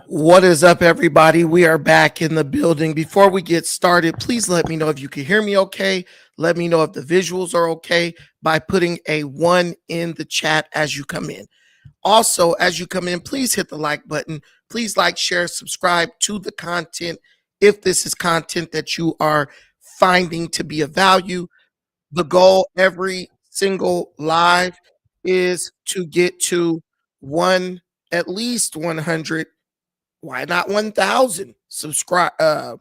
What is up, everybody? We are back in the building. Before we get started, please let me know if you can hear me okay. Let me know if the visuals are okay by putting a 1 in the chat as you come in. Also, as you come in, please hit the like button. Please like, share, subscribe to the content if this is content that you are finding to be of value. The goal every single live is to get to at least 100, why not 1,000 subscribe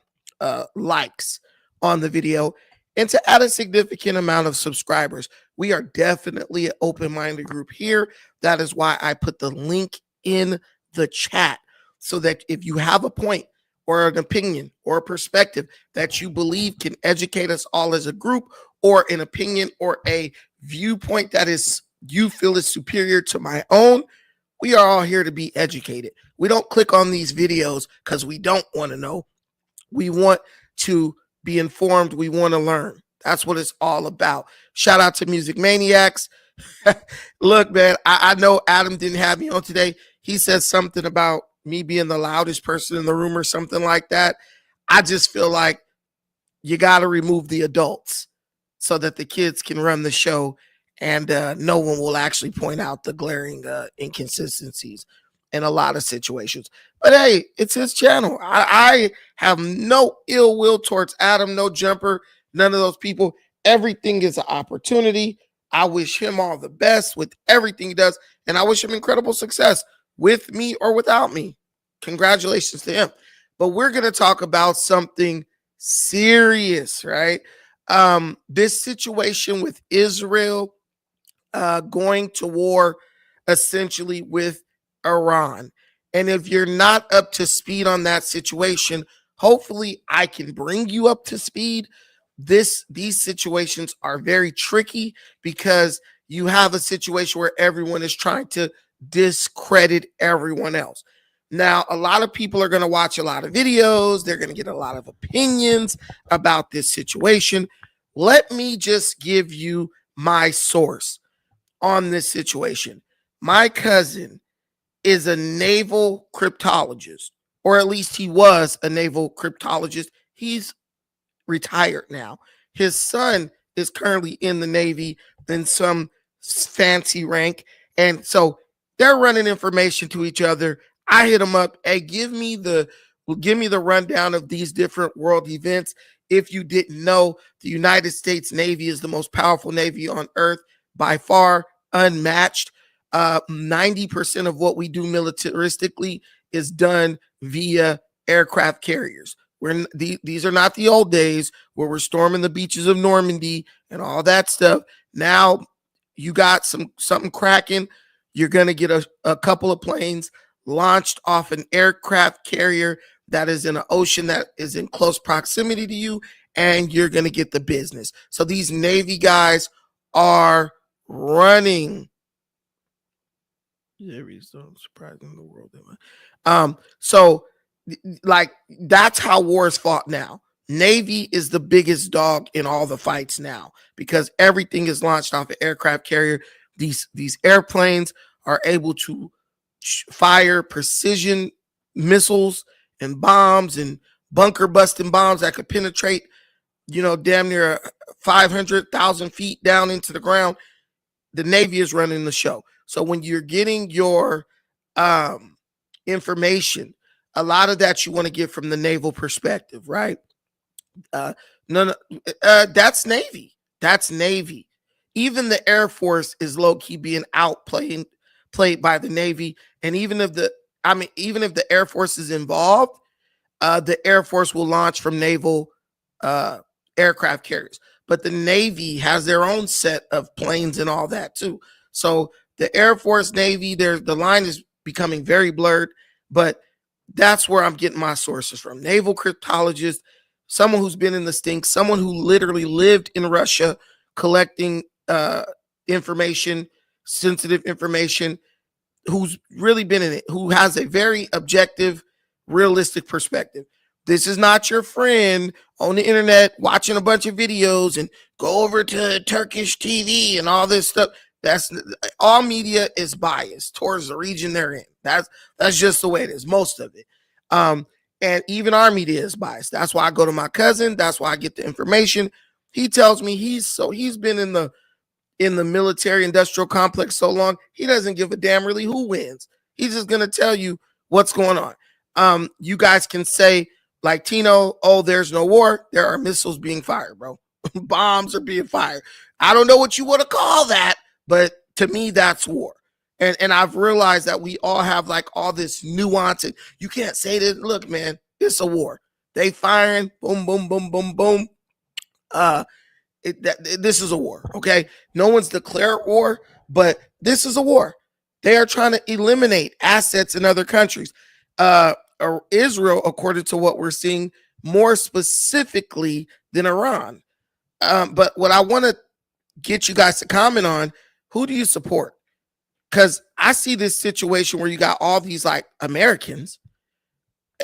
likes on the video, and to add a significant amount of subscribers. We are definitely an open-minded group here. That is why I put the link in the chat, so that if you have a point or an opinion or a perspective that you believe can educate us all as a group, or an opinion or a viewpoint that is you feel is superior to my own, we are all here to be educated. We don't click on these videos because we don't want to know. We want to be informed. We want to learn. That's what it's all about. Shout out to Music Maniacs. Look, man, I know Adam didn't have me on today. He said something about me being the loudest person in the room or something like that. I just feel like you got to remove the adults so that the kids can run the show, and no one will actually point out the glaring inconsistencies in a lot of situations. But hey, it's his channel. I have no ill will towards Adam, no Jumper, none of those people. Everything is an opportunity. I wish him all the best with everything he does, and I wish him incredible success with me or without me. Congratulations to him. But we're going to talk about something serious, right? This situation with Israel going to war essentially with Iran. And if you're not up to speed on that situation, hopefully I can bring you up to speed. These situations are very tricky because you have a situation where everyone is trying to discredit everyone else. Now, a lot of people are going to watch a lot of videos. They're going to get a lot of opinions about this situation. Let me just give you my source on this situation. My cousin is a naval cryptologist, or at least he was a naval cryptologist. He's retired now. His son is currently in the Navy in some fancy rank. And so they're running information to each other. I hit him up. Hey, give me the rundown of these different world events. If you didn't know, the United States Navy is the most powerful Navy on earth, by far, unmatched. 90% of what we do militaristically is done via aircraft carriers. These are not the old days where we're storming the beaches of Normandy and all that stuff. Now you got something cracking. You're going to get a couple of planes launched off an aircraft carrier that is in an ocean that is in close proximity to you, and you're going to get the business. So these Navy guys are running. Navy's so surprising the world. So like that's how war is fought now. Navy is the biggest dog in all the fights now because everything is launched off an aircraft carrier. These airplanes are able to fire precision missiles and bombs and bunker busting bombs that could penetrate, damn near 500,000 feet down into the ground. The Navy is running the show. So when you're getting your information, a lot of that you want to get from the naval perspective, right? That's Navy. That's Navy. Even the Air Force is low key being played by the Navy, and even if the Air Force is involved, the Air Force will launch from naval aircraft carriers. But the Navy has their own set of planes and all that too. So the Air Force, Navy, the line is becoming very blurred, but that's where I'm getting my sources from. Naval cryptologist, someone who's been in the stink, someone who literally lived in Russia collecting information, sensitive information, who's really been in it, who has a very objective, realistic perspective. This is not your friend on the internet watching a bunch of videos and go over to Turkish TV and all this stuff. That's all media is biased towards the region they're in. That's just the way it is, most of it. And even our media is biased. That's why I go to my cousin. That's why I get the information. He tells me he's been in the military industrial complex so long, he doesn't give a damn really who wins. He's just gonna tell you what's going on. You guys can say, like Tino, oh, there's no war. There are missiles being fired, bro. Bombs are being fired. I don't know what you want to call that, but to me, that's war. And I've realized that we all have like all this nuance. And you can't say that, look, man, it's a war. They firing, boom, boom, boom, boom, boom. This is a war, okay? No one's declared war, but this is a war. They are trying to eliminate assets in other countries. Israel, according to what we're seeing, more specifically than Iran. But what I want to get you guys to comment on, who do you support? Because I see this situation where you got all these like Americans,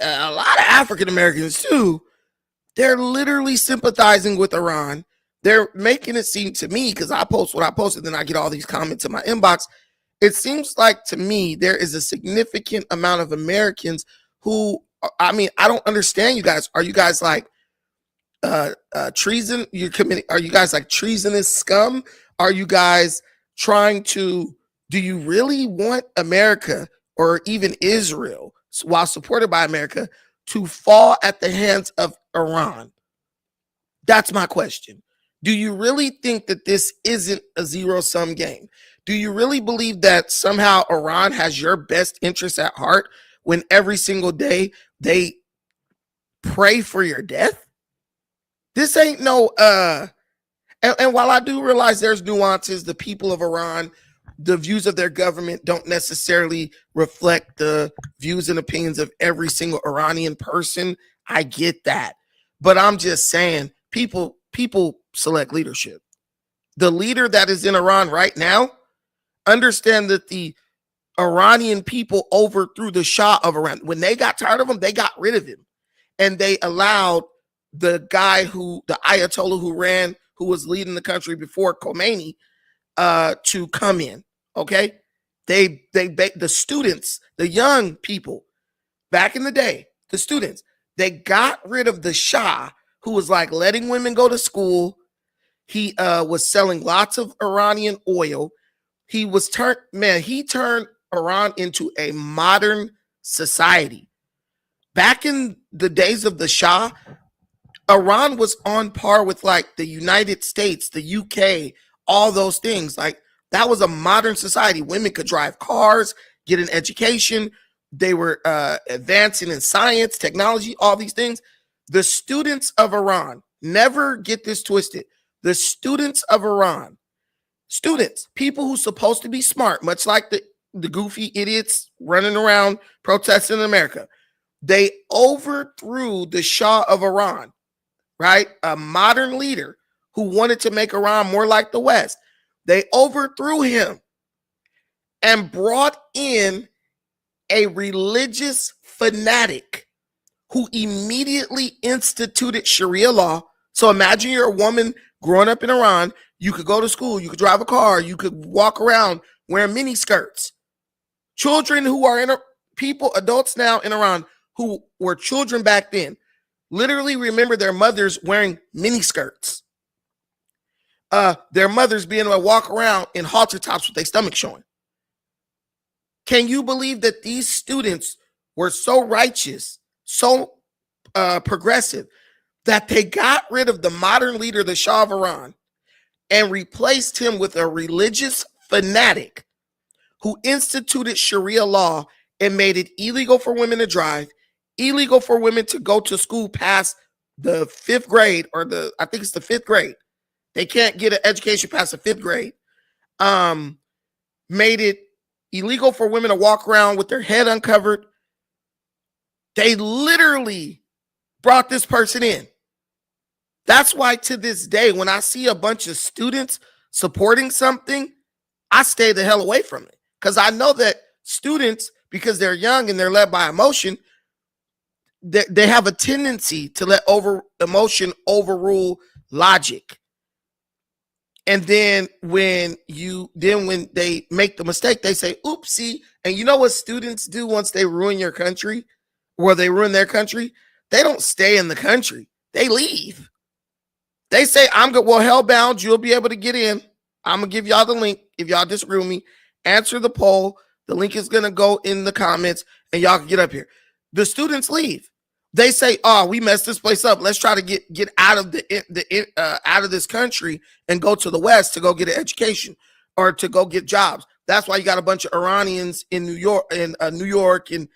a lot of African Americans too. They're literally sympathizing with Iran. They're making it seem to me, because I post what I posted, then I get all these comments in my inbox. It seems like to me there is a significant amount of Americans who, I mean, I don't understand you guys. Are you guys like treason? Are you guys like treasonous scum? Are you guys trying to, do you really want America or even Israel, while supported by America, to fall at the hands of Iran? That's my question. Do you really think that this isn't a zero-sum game? Do you really believe that somehow Iran has your best interests at heart when every single day they pray for your death? This ain't no and while I do realize there's nuances, the people of Iran, the views of their government don't necessarily reflect the views and opinions of every single Iranian person. I get that. But I'm just saying, people select leadership. The leader that is in Iran right now, understand that the Iranian people overthrew the Shah of Iran. When they got tired of him, they got rid of him. And they allowed the Ayatollah who was leading the country before Khomeini, to come in. Okay. The students, the young people back in the day, the students, they got rid of the Shah, who was like letting women go to school. He was selling lots of Iranian oil. He turned Iran into a modern society. Back in the days of the Shah, Iran was on par with like the United States, the UK, all those things. Like, that was a modern society. Women could drive cars, get an education. They were advancing in science, technology, all these things. The students of Iran, never get this twisted. The students of Iran, people who supposed to be smart, much like the goofy idiots running around protesting in America, they overthrew the Shah of Iran, right? A modern leader who wanted to make Iran more like the West. They overthrew him and brought in a religious fanatic who immediately instituted Sharia law. So imagine you're a woman growing up in Iran. You could go to school, you could drive a car, you could walk around wearing mini skirts. Children who are adults now in Iran who were children back then, literally remember their mothers wearing mini skirts. Their mothers being able to walk around in halter tops with their stomach showing. Can you believe that these students were so righteous, so progressive, that they got rid of the modern leader, the Shah of Iran, and replaced him with a religious fanatic who instituted Sharia law and made it illegal for women to drive, illegal for women to go to school past the 5th grade, or I think it's the 5th grade. They can't get an education past the 5th grade. Made it illegal for women to walk around with their head uncovered. They literally brought this person in. That's why to this day, when I see a bunch of students supporting something, I stay the hell away from it. Because I know that students, because they're young and they're led by emotion, they have a tendency to let emotion overrule logic. And then when they make the mistake, they say, oopsie. And you know what students do once they ruin your country, or they ruin their country? They don't stay in the country. They leave. They say, I'm good. Well, Hellbound, you'll be able to get in. I'm going to give y'all the link. If y'all disagree with me, answer the poll. The link is going to go in the comments and y'all can get up here. The students leave. They say, oh, we messed this place up. Let's try to get out of out of this country and go to the West to go get an education or to go get jobs. That's why you got a bunch of Iranians in New York and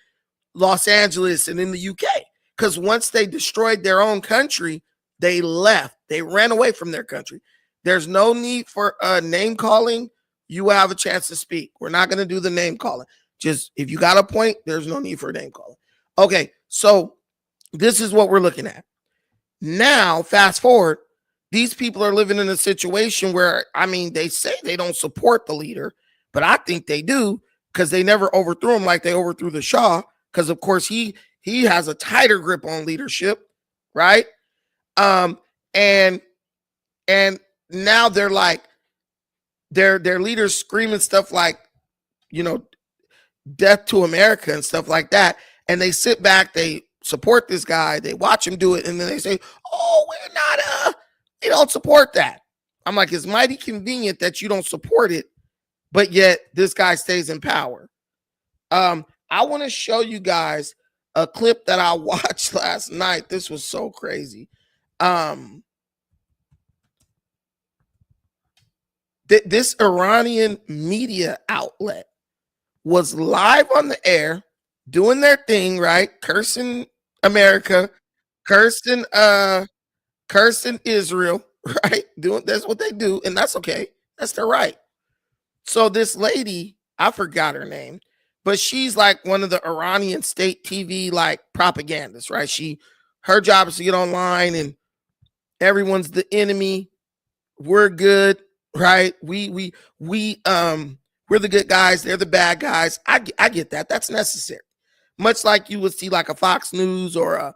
Los Angeles and in the UK. Because once they destroyed their own country, they left. They ran away from their country. There's no need for name calling. You will have a chance to speak. We're not going to do the name calling. Just if you got a point, there's no need for a name calling. Okay, so this is what we're looking at. Now, fast forward, these people are living in a situation where, I mean, they say they don't support the leader, but I think they do because they never overthrew him like they overthrew the Shah, because, of course, he has a tighter grip on leadership, right? And now they're like, their leaders screaming stuff like, you know, death to America and stuff like that. And they sit back, they support this guy, they watch him do it, and then they say, oh, we don't support that. I'm like, it's mighty convenient that you don't support it, but yet this guy stays in power. I want to show you guys a clip that I watched last night. This was so crazy. This Iranian media outlet was live on the air doing their thing, right? Cursing America, cursing Israel, right? That's what they do, and that's okay. That's their right. So this lady, I forgot her name, but she's like one of the Iranian state TV like propagandists, right? Her job is to get online and everyone's the enemy. We're good, right? We're the good guys, they're the bad guys. I get that. That's necessary. Much like you would see like a Fox News or a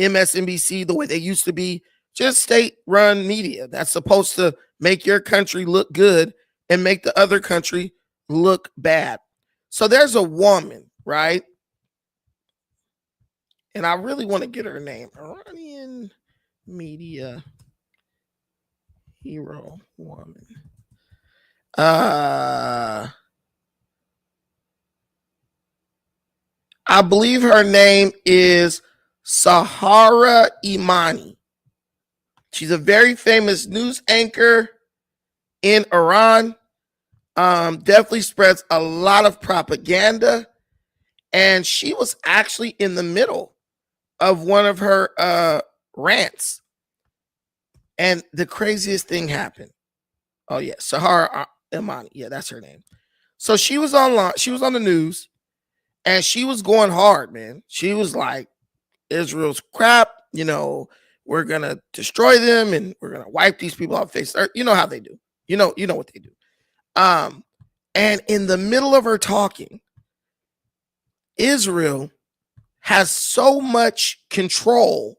MSNBC, the way they used to be, just state-run media that's supposed to make your country look good and make the other country look bad. So there's a woman, right? And I really want to get her name. Iranian media hero woman. I believe her name is Sahara Imani. She's a very famous news anchor in Iran. Definitely spreads a lot of propaganda. And she was actually in the middle of one of her rants. And the craziest thing happened. Oh, yeah. Sahara Imani. Yeah, that's her name. So she was online. She was on the news. And she was going hard, man. She was like, Israel's crap, you know, we're going to destroy them and we're going to wipe these people off the face of the earth. You know how they do. You know what they do. And in the middle of her talking, Israel has so much control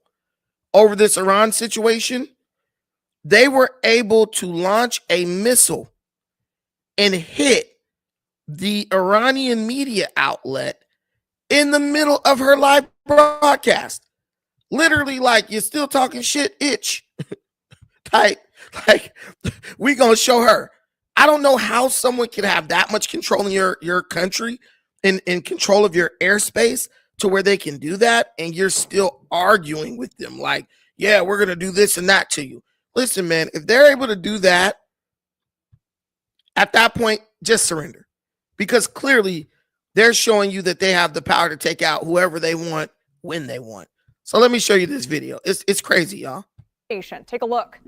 over this Iran situation. They were able to launch a missile and hit the Iranian media outlet in the middle of her live broadcast. Literally, like, you're still talking shit, itch. Type, like, we gonna show her. I don't know how someone can have that much control in your country and in control of your airspace to where they can do that, and you're still arguing with them like, yeah, we're gonna do this and that to you. Listen, man, if they're able to do that, at that point, just surrender. Because clearly they're showing you that they have the power to take out whoever they want when they want. So let me show you this video. It's crazy, y'all. Take a look.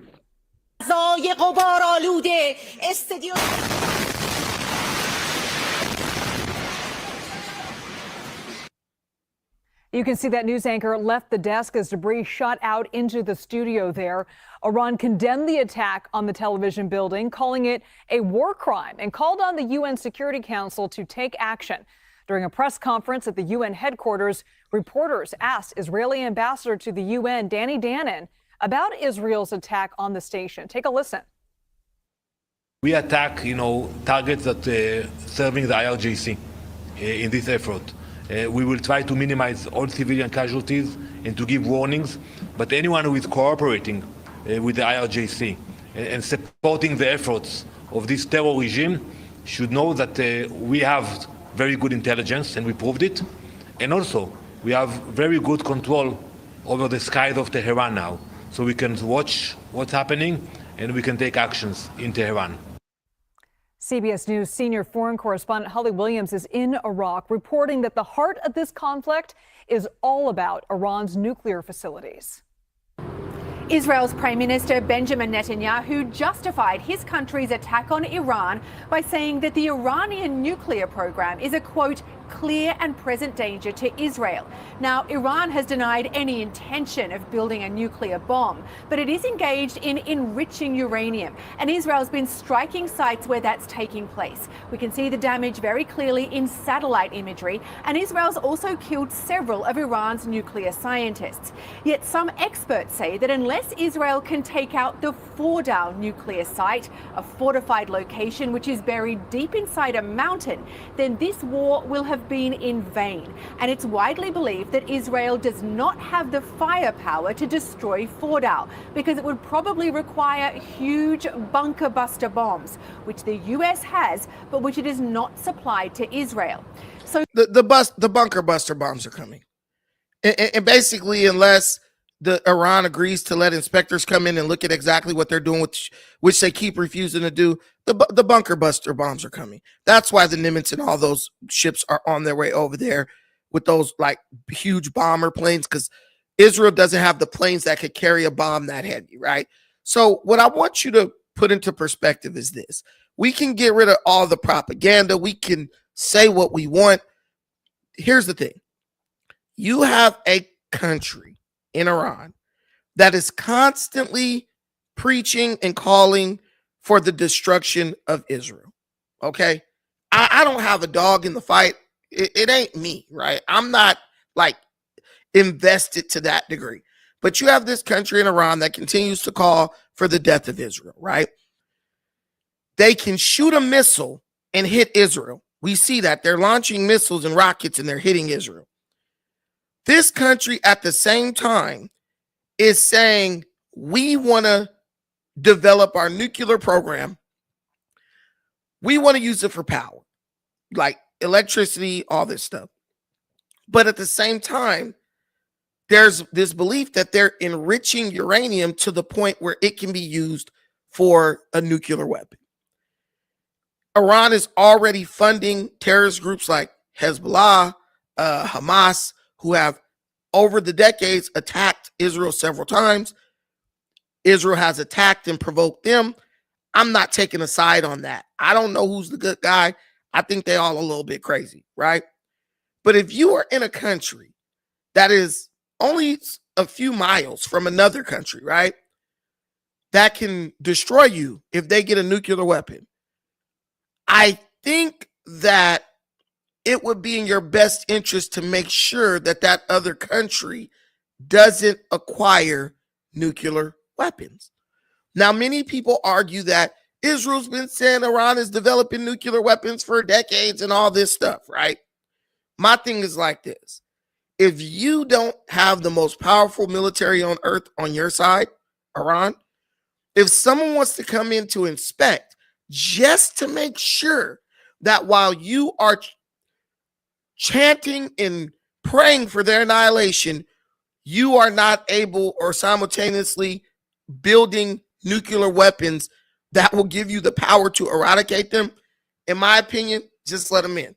You can see that news anchor left the desk as debris shot out into the studio there. Iran condemned the attack on the television building, calling it a war crime, and called on the UN Security Council to take action. During a press conference at the UN headquarters, reporters asked Israeli ambassador to the UN, Danny Danon, about Israel's attack on the station. Take a listen. We attack, targets that serving the IRGC in this effort. We will try to minimize all civilian casualties and to give warnings, but anyone who is cooperating with the IRGC and supporting the efforts of this terror regime should know that we have very good intelligence, and we proved it, and also we have very good control over the skies of Tehran now, so we can watch what's happening and we can take actions in Tehran. CBS News senior foreign correspondent Holly Williams is in Iraq, reporting that the heart of this conflict is all about Iran's nuclear facilities. Israel's Prime Minister Benjamin Netanyahu justified his country's attack on Iran by saying that the Iranian nuclear program is a, quote, clear and present danger to Israel. Now, Iran has denied any intention of building a nuclear bomb, but it is engaged in enriching uranium, and Israel's been striking sites where that's taking place. We can see the damage very clearly in satellite imagery, and Israel's also killed several of Iran's nuclear scientists. Yet some experts say that unless Israel can take out the Fordow nuclear site, a fortified location which is buried deep inside a mountain, then this war will have been in vain. And it's widely believed that Israel does not have the firepower to destroy Fordow because it would probably require huge bunker buster bombs, which the US has, but which it is not supplied to Israel. So the bunker buster bombs are coming. And basically, unless Iran agrees to let inspectors come in and look at exactly what they're doing, which they keep refusing to do, the bunker buster bombs are coming. That's why the Nimitz and all those ships are on their way over there with those like huge bomber planes, because Israel doesn't have the planes that could carry a bomb that heavy, right? So what I want you to put into perspective is this. We can get rid of all the propaganda. We can say what we want. Here's the thing. You have a country in Iran that is constantly preaching and calling for the destruction of Israel. Okay. I don't have a dog in the fight. It ain't me, right? I'm not like invested to that degree. But you have this country in Iran that continues to call for the death of Israel, right? They can shoot a missile and hit Israel. We see that they're launching missiles and rockets and they're hitting Israel. This country at the same time is saying we want to develop our nuclear program. We want to use it for power, like electricity, all this stuff. But at the same time, there's this belief that they're enriching uranium to the point where it can be used for a nuclear weapon. Iran is already funding terrorist groups like Hezbollah, Hamas, who have over the decades attacked Israel several times. Israel has attacked and provoked them. I'm not taking a side on that. I don't know who's the good guy. I think they all a little bit crazy, right? But if you are in a country that is only a few miles from another country, right, that can destroy you if they get a nuclear weapon, I think that it would be in your best interest to make sure that that other country doesn't acquire nuclear weapons. Now, many people argue that Israel's been saying Iran is developing nuclear weapons for decades and all this stuff, right? My thing is like this. If you don't have the most powerful military on earth on your side, Iran, if someone wants to come in to inspect just to make sure that while you are chanting and praying for their annihilation, you are not able or simultaneously building nuclear weapons that will give you the power to eradicate them, in my opinion, just let them in.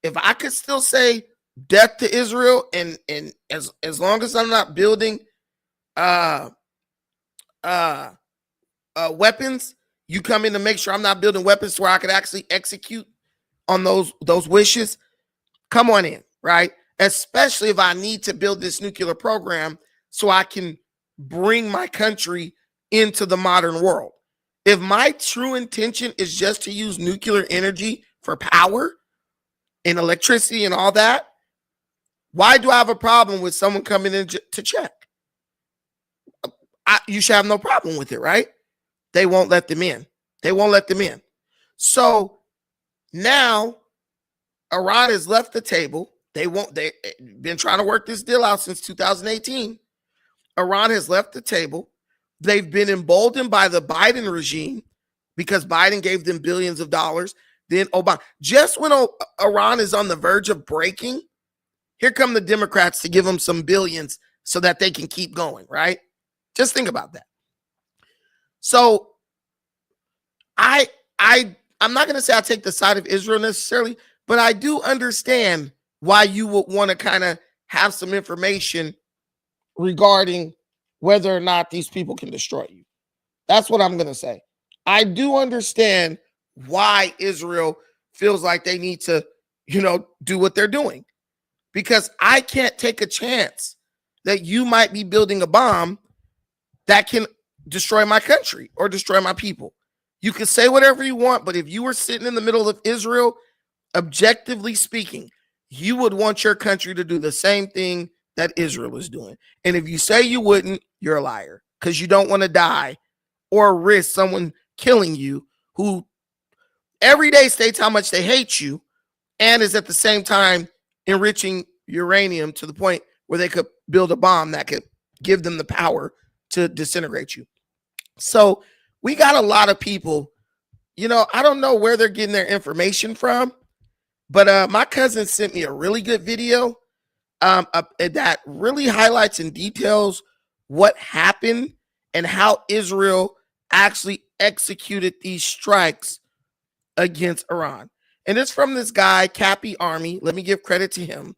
If I could still say death to Israel, and as long as I'm not building weapons, you come in to make sure I'm not building weapons where I could actually execute on those wishes, come on in, right? Especially if I need to build this nuclear program so I can bring my country into the modern world. If my true intention is just to use nuclear energy for power and electricity and all that, why do I have a problem with someone coming in to check? You should have no problem with it, right? They won't let them in. They won't let them in. So now Iran has left the table. They've been trying to work this deal out since 2018. Iran has left the table. They've been emboldened by the Biden regime because Biden gave them billions of dollars. Then Obama, just when Iran is on the verge of breaking, here come the Democrats to give them some billions so that they can keep going, right? Just think about that. So I'm not going to say I take the side of Israel necessarily, but I do understand why you would want to kind of have some information regarding whether or not these people can destroy you. That's what I'm going to say. I do understand why Israel feels like they need to, do what they're doing, because I can't take a chance that you might be building a bomb that can destroy my country or destroy my people. You can say whatever you want, but if you were sitting in the middle of Israel, objectively speaking, you would want your country to do the same thing that Israel is doing. And if you say you wouldn't, you're a liar, because you don't want to die or risk someone killing you who every day states how much they hate you and is at the same time enriching uranium to the point where they could build a bomb that could give them the power to disintegrate you. So we got a lot of people, I don't know where they're getting their information from, but my cousin sent me a really good video that really highlights and details what happened and how Israel actually executed these strikes against Iran. And it's from this guy, Cappy Army. Let me give credit to him.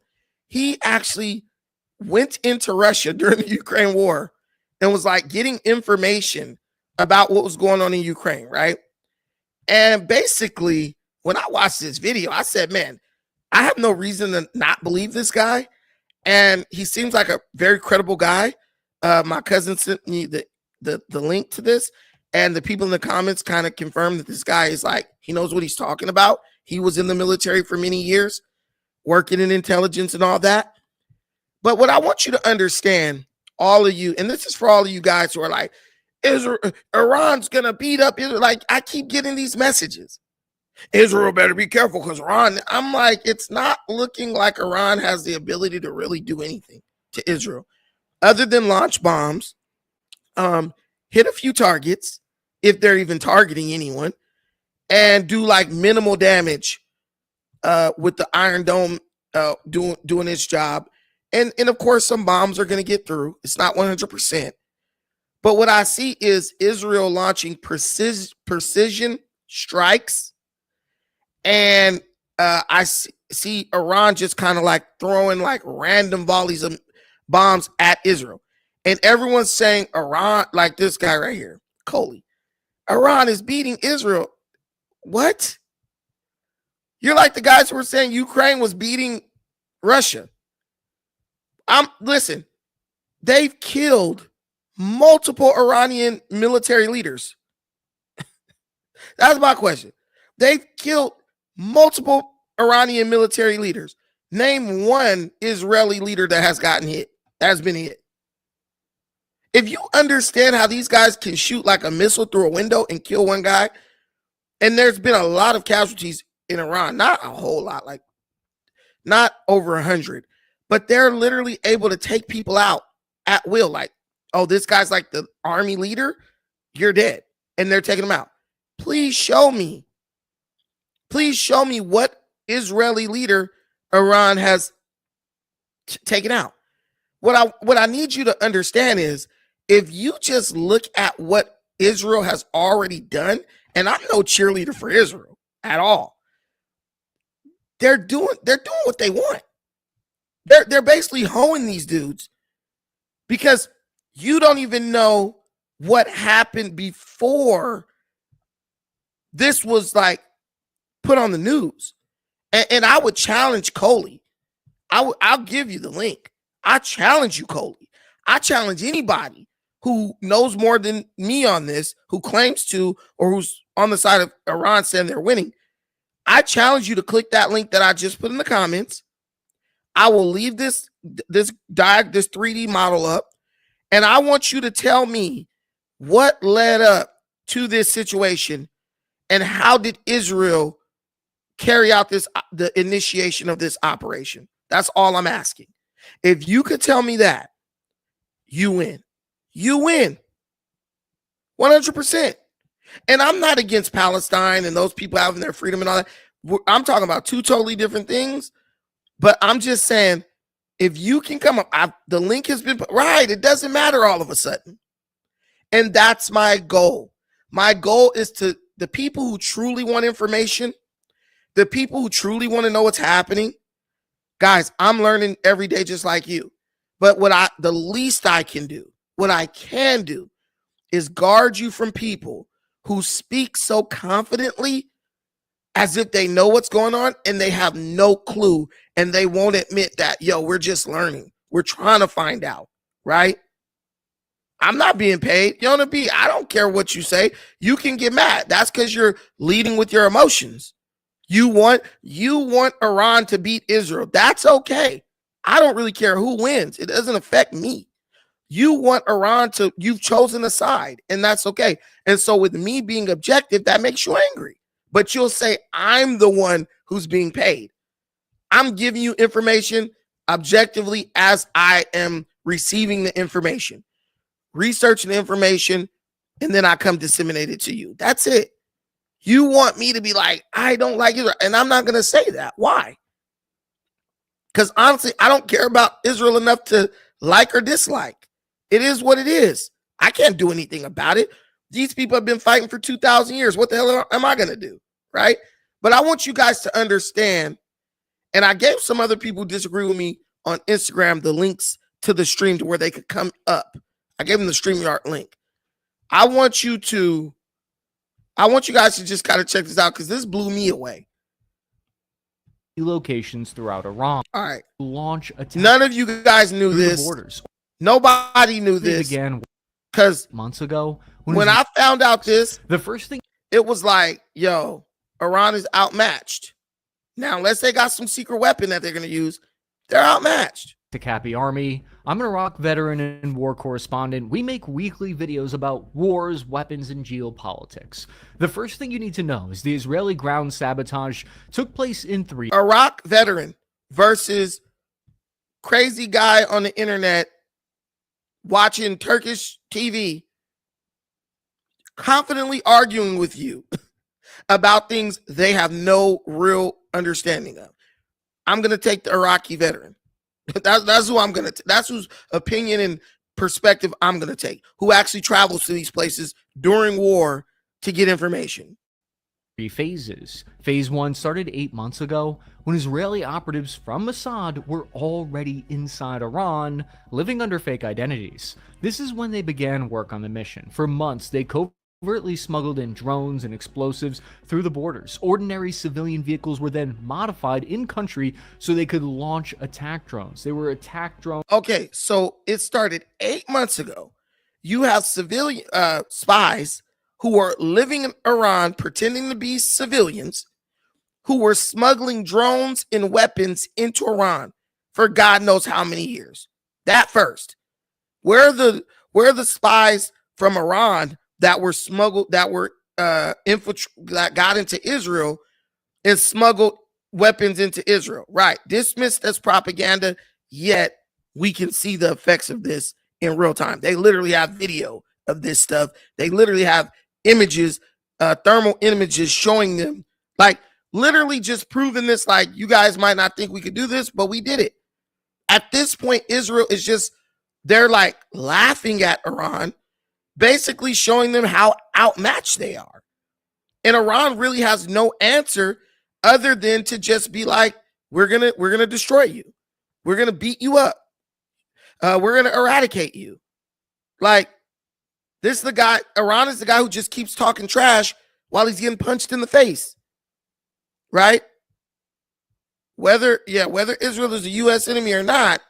He actually went into Russia during the Ukraine war and was like getting information about what was going on in Ukraine, right? And basically, when I watched this video, I said, man, I have no reason to not believe this guy. And he seems like a very credible guy. My cousin sent me the link to this, and the people in the comments kind of confirmed that this guy is like, he knows what he's talking about. He was in the military for many years, working in intelligence and all that. But what I want you to understand, all of you, and this is for all of you guys who are like, Iran's gonna beat up Israel. Like, I keep getting these messages. Israel better be careful because Iran. I'm like, it's not looking like Iran has the ability to really do anything to Israel other than launch bombs, hit a few targets if they're even targeting anyone, and do like minimal damage with the Iron Dome doing its job. And of course, some bombs are going to get through. It's not 100%. But what I see is Israel launching precision strikes. And I see Iran just kind of like throwing like random volleys of bombs at Israel. And everyone's saying Iran, like this guy right here, Coley, Iran is beating Israel. What? You're like the guys who were saying Ukraine was beating Russia. Listen, they've killed multiple Iranian military leaders. That's my question. They've killed multiple Iranian military leaders. Name one Israeli leader that has been hit. If you understand how these guys can shoot like a missile through a window and kill one guy, and there's been a lot of casualties in Iran, not a whole lot, like not over 100, but they're literally able to take people out at will. Like, oh, this guy's like the army leader, you're dead. And they're taking them out. Please show me what Israeli leader Iran has taken out. What I need you to understand is, if you just look at what Israel has already done, and I'm no cheerleader for Israel at all, they're doing what they want. They're basically hoeing these dudes because you don't even know what happened before this was like put on the news. And I would challenge Coley. I'll give you the link. I challenge you, Coley. I challenge anybody who knows more than me on this, who claims to, or who's on the side of Iran saying they're winning. I challenge you to click that link that I just put in the comments. I will leave this 3D model up, and I want you to tell me what led up to this situation And how did Israel carry out the initiation of this operation? That's all I'm asking. If you could tell me that, you win. You win. 100%. And I'm not against Palestine and those people having their freedom and all that. I'm talking about two totally different things. But I'm just saying, if you can come up, the link has been right. It doesn't matter all of a sudden. And that's my goal. My goal is to the people who truly want information, the people who truly want to know what's happening. Guys, I'm learning every day just like you. But the least I can do, what I can do is guard you from people who speak so confidently as if they know what's going on and they have no clue, and they won't admit that, yo, we're just learning. We're trying to find out, right? I'm not being paid. You know, I don't care what you say. You can get mad. That's because you're leading with your emotions. You want Iran to beat Israel. That's okay. I don't really care who wins. It doesn't affect me. You want Iran you've chosen a side, and that's okay. And so with me being objective, that makes you angry. But you'll say, I'm the one who's being paid. I'm giving you information objectively as I am receiving the information, researching the information, and then I come disseminate it to you. That's it. You want me to be like, I don't like Israel, and I'm not going to say that. Why? Because honestly, I don't care about Israel enough to like or dislike. It is what it is. I can't do anything about it. These people have been fighting for 2,000 years. What the hell am I going to do? Right? But I want you guys to understand, and I gave some other people who disagree with me on Instagram the links to the stream to where they could come up. I gave them the StreamYard link. I want you guys to just kind of check this out because this blew me away. Locations throughout Iran. All right. Launch attack. None of you guys knew this. Borders. Nobody knew this. Again, because months ago, when I found out this, the first thing it was like, yo, Iran is outmatched. Now, unless they got some secret weapon that they're going to use, they're outmatched. To Cappy Army, I'm an Iraq veteran and war correspondent. We make weekly videos about wars, weapons, and geopolitics. The first thing you need to know is the Israeli ground sabotage took place in 3 Iraq veteran versus crazy guy on the internet watching Turkish TV, confidently arguing with you about things they have no real understanding of. I'm going to take the Iraqi veteran. That's who I'm going to, that's whose opinion and perspective I'm going to take, who actually travels to these places during war to get information. 3 phases. Phase 1 started 8 months ago when Israeli operatives from Mossad were already inside Iran, living under fake identities. This is when they began work on the mission. For months, they covertly smuggled in drones and explosives through the borders. Ordinary civilian vehicles were then modified in country so they could launch attack drones. They were attack drones. Okay, so it started 8 months ago. You have civilian spies who were living in Iran, pretending to be civilians, who were smuggling drones and weapons into Iran for God knows how many years. That first. Where are the spies from Iran that were smuggled, that were that got into Israel and smuggled weapons into Israel? Right. Dismissed as propaganda, yet we can see the effects of this in real time. They literally have video of this stuff. They literally have images, thermal images showing them, like literally just proving this. Like, you guys might not think we could do this, but we did it. At this point, Israel is just, they're like laughing at Iran, basically showing them how outmatched they are. And Iran really has no answer other than to just be like, we're gonna destroy you. We're gonna beat you up. We're gonna eradicate you. Like, this is the guy, Iran is the guy who just keeps talking trash while he's getting punched in the face. Right? Whether Israel is a U.S. enemy or not,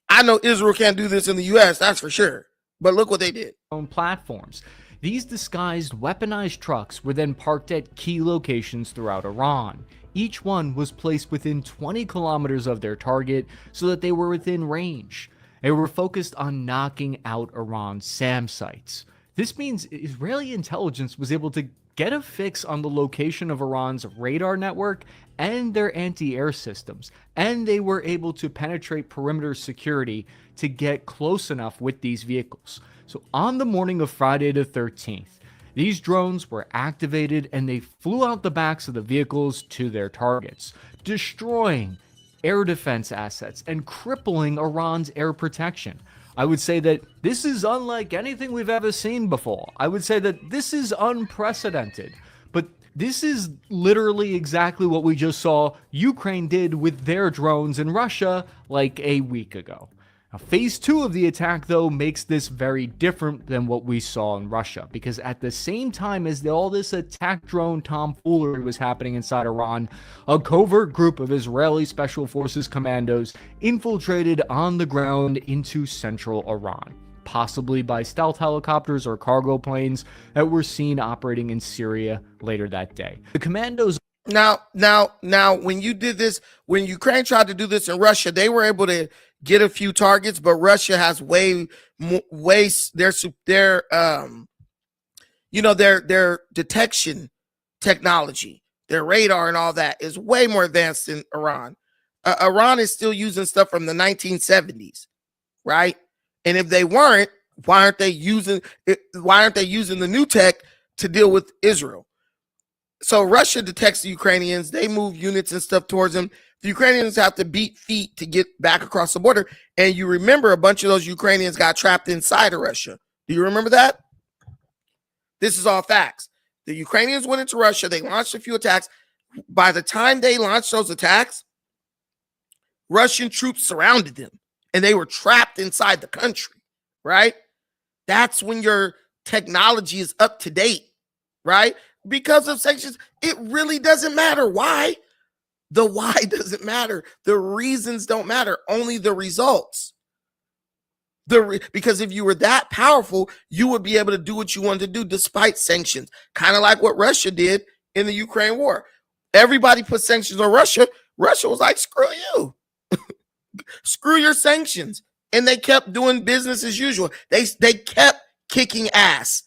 I know Israel can't do this in the U.S., that's for sure. But look what they did. Platforms. These disguised, weaponized trucks were then parked at key locations throughout Iran. Each one was placed within 20 kilometers of their target so that they were within range. They were focused on knocking out Iran's SAM sites. This means Israeli intelligence was able to get a fix on the location of Iran's radar network and their anti-air systems, and they were able to penetrate perimeter security to get close enough with these vehicles. So on the morning of Friday the 13th, these drones were activated and they flew out the backs of the vehicles to their targets, destroying air defense assets and crippling Iran's air protection. I would say that this is unlike anything we've ever seen before. I would say that this is unprecedented. But this is literally exactly what we just saw Ukraine did with their drones in Russia like a week ago. Now, phase 2 of the attack, though, makes this very different than what we saw in Russia, because at the same time as all this attack drone tomfoolery was happening inside Iran, a covert group of Israeli Special Forces commandos infiltrated on the ground into central Iran, possibly by stealth helicopters or cargo planes that were seen operating in Syria later that day. The commandos Now, when you did this, when Ukraine tried to do this in Russia, they were able to get a few targets, but Russia has way their detection technology, their radar and all that is way more advanced than Iran. Iran is still using stuff from the 1970s, right? And if they weren't, why aren't they using the new tech to deal with Israel? So Russia detects the Ukrainians. They move units and stuff towards them. The Ukrainians have to beat feet to get back across the border. And you remember a bunch of those Ukrainians got trapped inside of Russia. Do you remember that? This is all facts. The Ukrainians went into Russia. They launched a few attacks. By the time they launched those attacks, Russian troops surrounded them and they were trapped inside the country, right? That's when your technology is up to date, right? Because of sanctions, it really doesn't matter why. The why doesn't matter. The reasons don't matter. Only the results. Because if you were that powerful, you would be able to do what you wanted to do despite sanctions. Kind of like what Russia did in the Ukraine war. Everybody put sanctions on Russia. Russia was like, screw you. Screw your sanctions. And they kept doing business as usual. They kept kicking ass.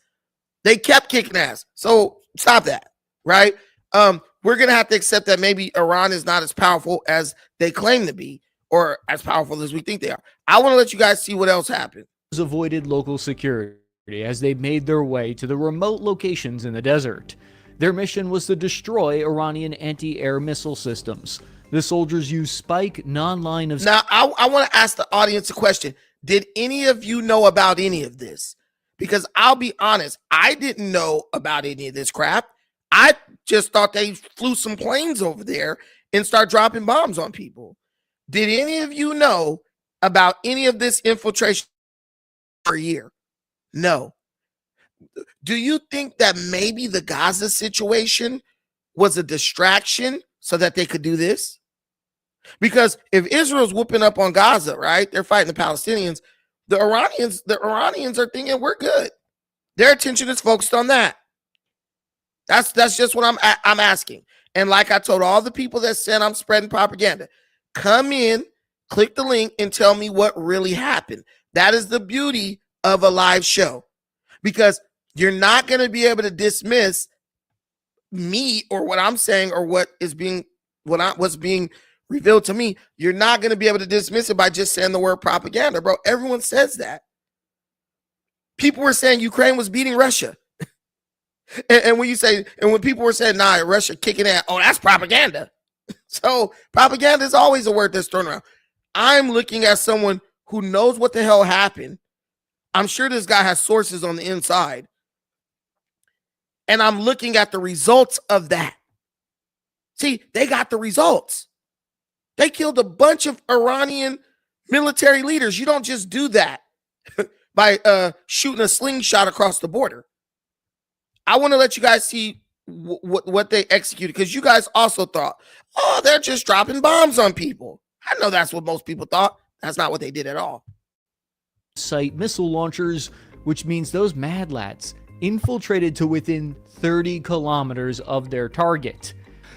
They kept kicking ass. So stop that, right? We're going to have to accept that maybe Iran is not as powerful as they claim to be or as powerful as we think they are. I want to let you guys see what else happened. avoided local security as they made their way to the remote locations in the desert. Their mission was to destroy Iranian anti-air missile systems. The soldiers used Spike non-line of... Now, I want to ask the audience a question. Did any of you know about any of this? Because I'll be honest, I didn't know about any of this crap. I just thought they flew some planes over there and start dropping bombs on people. Did any of you know about any of this infiltration for a year? No. Do you think that maybe the Gaza situation was a distraction so that they could do this? Because if Israel's whooping up on Gaza, right, they're fighting the Palestinians, the Iranians are thinking we're good. Their attention is focused on that. That's just what I'm asking. And like I told all the people that said I'm spreading propaganda, come in, click the link, and tell me what really happened. That is the beauty of a live show, because you're not going to be able to dismiss me or what I'm saying or what's being revealed to me. You're not going to be able to dismiss it by just saying the word propaganda, bro. Everyone says that. People were saying Ukraine was beating Russia. And when people were saying, nah, Russia kicking ass, oh, that's propaganda. So propaganda is always a word that's thrown around. I'm looking at someone who knows what the hell happened. I'm sure this guy has sources on the inside. And I'm looking at the results of that. See, they got the results. They killed a bunch of Iranian military leaders. You don't just do that by shooting a slingshot across the border. I want to let you guys see what they executed, because you guys also thought, oh, they're just dropping bombs on people. I know that's what most people thought. That's not what they did at all. Site missile launchers, which means those mad lads infiltrated to within 30 kilometers of their target.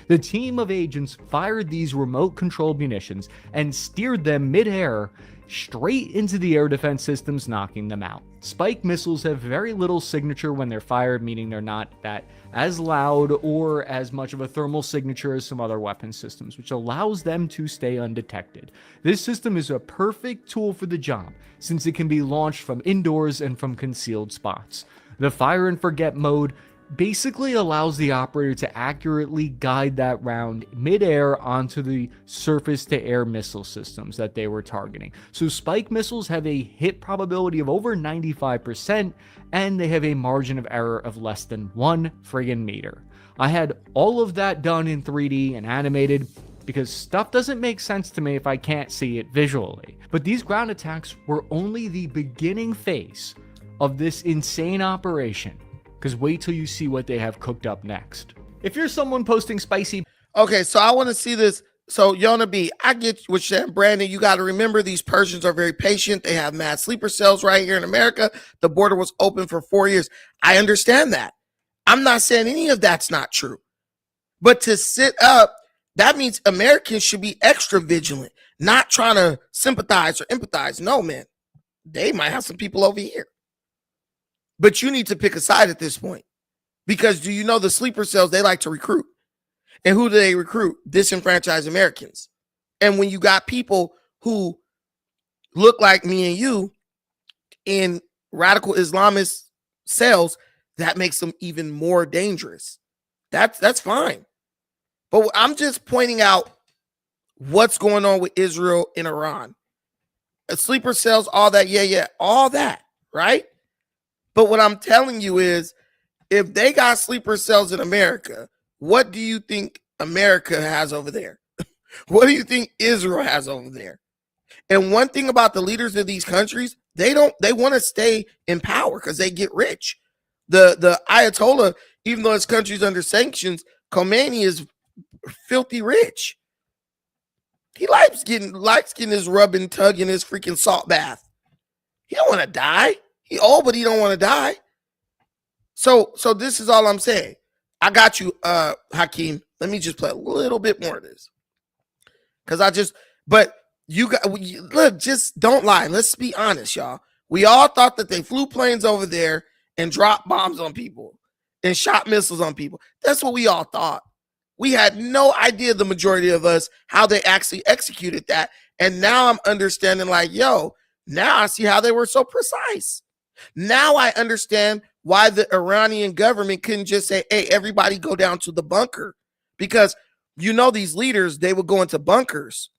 The team of agents fired these remote control munitions and steered them midair straight into the air defense systems, knocking them out. Spike missiles have very little signature when they're fired, meaning they're not that as loud or as much of a thermal signature as some other weapon systems, which allows them to stay undetected. This system is a perfect tool for the job, since it can be launched from indoors and from concealed spots. The fire and forget mode basically allows the operator to accurately guide that round midair onto the surface-to-air missile systems that they were targeting. So Spike missiles have a hit probability of over 95%, and they have a margin of error of less than 1 friggin' meter. I had all of that done in 3D and animated, because stuff doesn't make sense to me if I can't see it visually. But these ground attacks were only the beginning phase of this insane operation, because wait till you see what they have cooked up next. If you're someone posting spicy... Okay, so I want to see this. So Yona B, I get what you're saying, Brandon. You got to remember these Persians are very patient. They have mad sleeper cells right here in America. The border was open for 4 years. I understand that. I'm not saying any of that's not true. But to sit up, that means Americans should be extra vigilant, not trying to sympathize or empathize. No, man. They might have some people over here. But you need to pick a side at this point, because do you know the sleeper cells, they like to recruit. And who do they recruit? Disenfranchised Americans. And when you got people who look like me and you in radical Islamist cells, that makes them even more dangerous. That's fine. But I'm just pointing out what's going on with Israel and Iran. Sleeper cells, all that, yeah, all that, right? But what I'm telling you is, if they got sleeper cells in America, what do you think America has over there? What do you think Israel has over there? And one thing about the leaders of these countries, they want to stay in power because they get rich. The Ayatollah, even though his country's under sanctions, Khomeini is filthy rich. He likes getting his rub and tug in his freaking salt bath. He don't want to die. He old, but he don't want to die. So this is all I'm saying. I got you, Hakeem. Let me just play a little bit more of this. But you got, look, just don't lie. Let's be honest, y'all. We all thought that they flew planes over there and dropped bombs on people and shot missiles on people. That's what we all thought. We had no idea, the majority of us, how they actually executed that. And now I'm understanding, like, yo, now I see how they were so precise. Now I understand why the Iranian government couldn't just say, hey, everybody go down to the bunker. Because, you know, these leaders, they would go into bunkers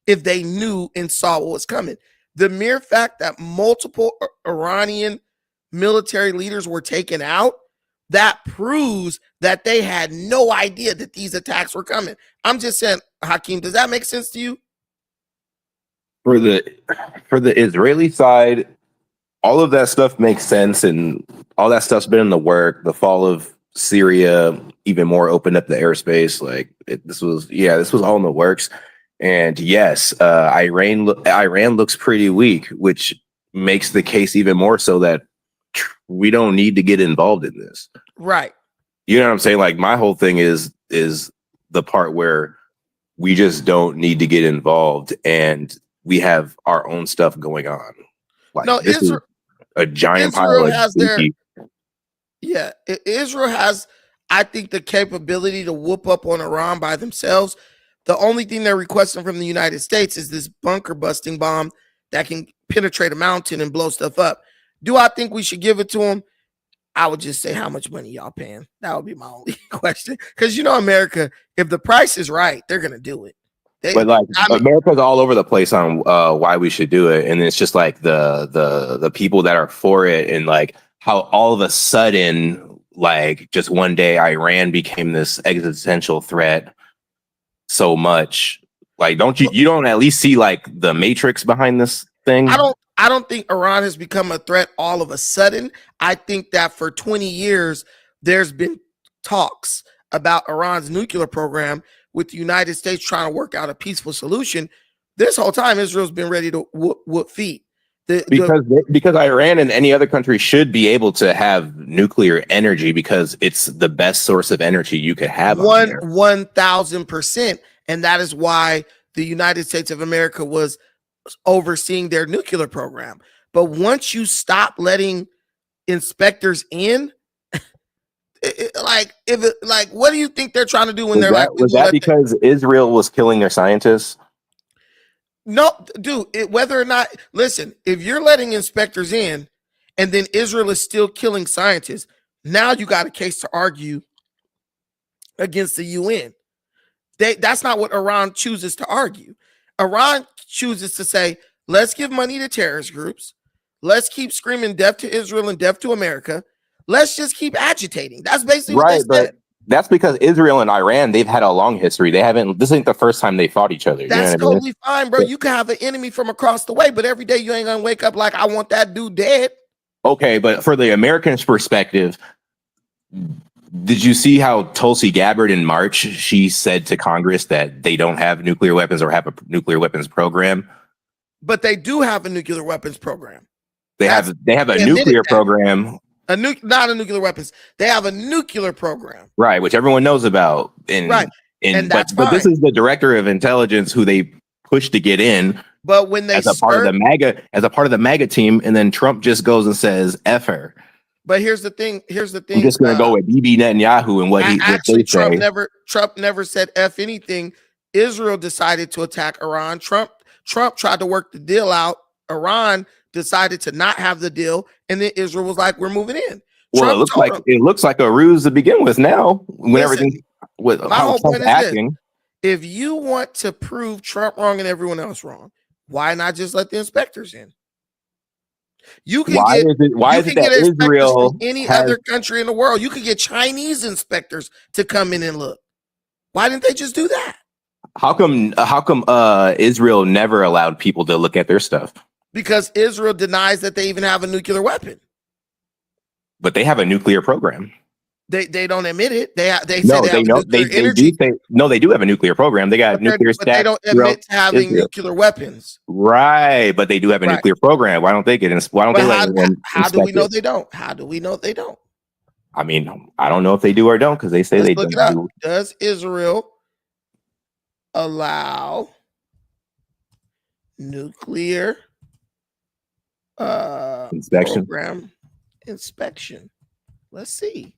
if they knew and saw what was coming. The mere fact that multiple Iranian military leaders were taken out, that proves that they had no idea that these attacks were coming. I'm just saying, Hakeem, does that make sense to you? For the Israeli side, all of that stuff makes sense, and all that stuff's been in the work. The fall of Syria even more opened up the airspace. This was all in the works. And yes, Iran looks pretty weak, which makes the case even more so that we don't need to get involved in this. Right. You know what I'm saying? Like, my whole thing is the part where we just don't need to get involved, and we have our own stuff going on. Like, no, this Israel, is a giant Israel pile has of Israel has, I think, the capability to whoop up on Iran by themselves. The only thing they're requesting from the United States is this bunker busting bomb that can penetrate a mountain and blow stuff up. Do I think we should give it to them? I would just say, how much money y'all paying? That would be my only question. Because, you know, America, if the price is right, they're going to do it. But like, America's all over the place on why we should do it. And it's just like the people that are for it, and like how all of a sudden, like, just one day Iran became this existential threat so much. Like, you don't at least see like the matrix behind this thing? I don't think Iran has become a threat all of a sudden. I think that for 20 years, there's been talks about Iran's nuclear program, with the United States trying to work out a peaceful solution. This whole time, Israel's been ready to whoop feet. Because Iran and any other country should be able to have nuclear energy, because it's the best source of energy you could have. 1,000%. And that is why the United States of America was overseeing their nuclear program. But once you stop letting inspectors in, what do you think they're trying to do when Was that because Israel was killing their scientists? No, dude, whether or not, listen, if you're letting inspectors in and then Israel is still killing scientists, now you got a case to argue against the UN. That's not what Iran chooses to argue. Iran chooses to say, let's give money to terrorist groups. Let's keep screaming death to Israel and death to America. Let's just keep agitating. That's basically right, what they said. But that's because Israel and Iran, they've had a long history. This ain't the first time they fought each other. That's totally fine, bro. You can have an enemy from across the way, but every day you ain't gonna wake up like, I want that dude dead. Okay, but for the Americans' perspective, did you see how Tulsi Gabbard in March, she said to Congress that they don't have nuclear weapons or have a nuclear weapons program? But they do have a nuclear weapons program. They have a nuclear program. Not a nuclear weapons. They have a nuclear program. Right, which everyone knows about. And that's but this is the director of intelligence who they pushed to get in. But when they as a part of the MAGA team, and then Trump just goes and says F her. But here's the thing. I'm just gonna go with Bibi Netanyahu and what they Trump say. Trump never said F anything. Israel decided to attack Iran. Trump tried to work the deal out. Iran decided to not have the deal, and then Israel was like, "We're moving in." Well, it looks like a ruse to begin with now. When everything with my how whole point Trump's is acting. This. If you want to prove Trump wrong and everyone else wrong, why not just let the inspectors in? You can Why is it that Israel from any other country in the world? You could get Chinese inspectors to come in and look. Why didn't they just do that? How come Israel never allowed people to look at their stuff? Because Israel denies that they even have a nuclear weapon. But they have a nuclear program. They don't admit it. They do have a nuclear program. They got nuclear but they don't admit to having nuclear weapons. Right, but they do have a nuclear program. Why don't they get in? Why don't how do we know they don't? How do we know they don't? I mean, I don't know if they do or don't because they say they don't. Does Israel allow nuclear program inspection? Let's see.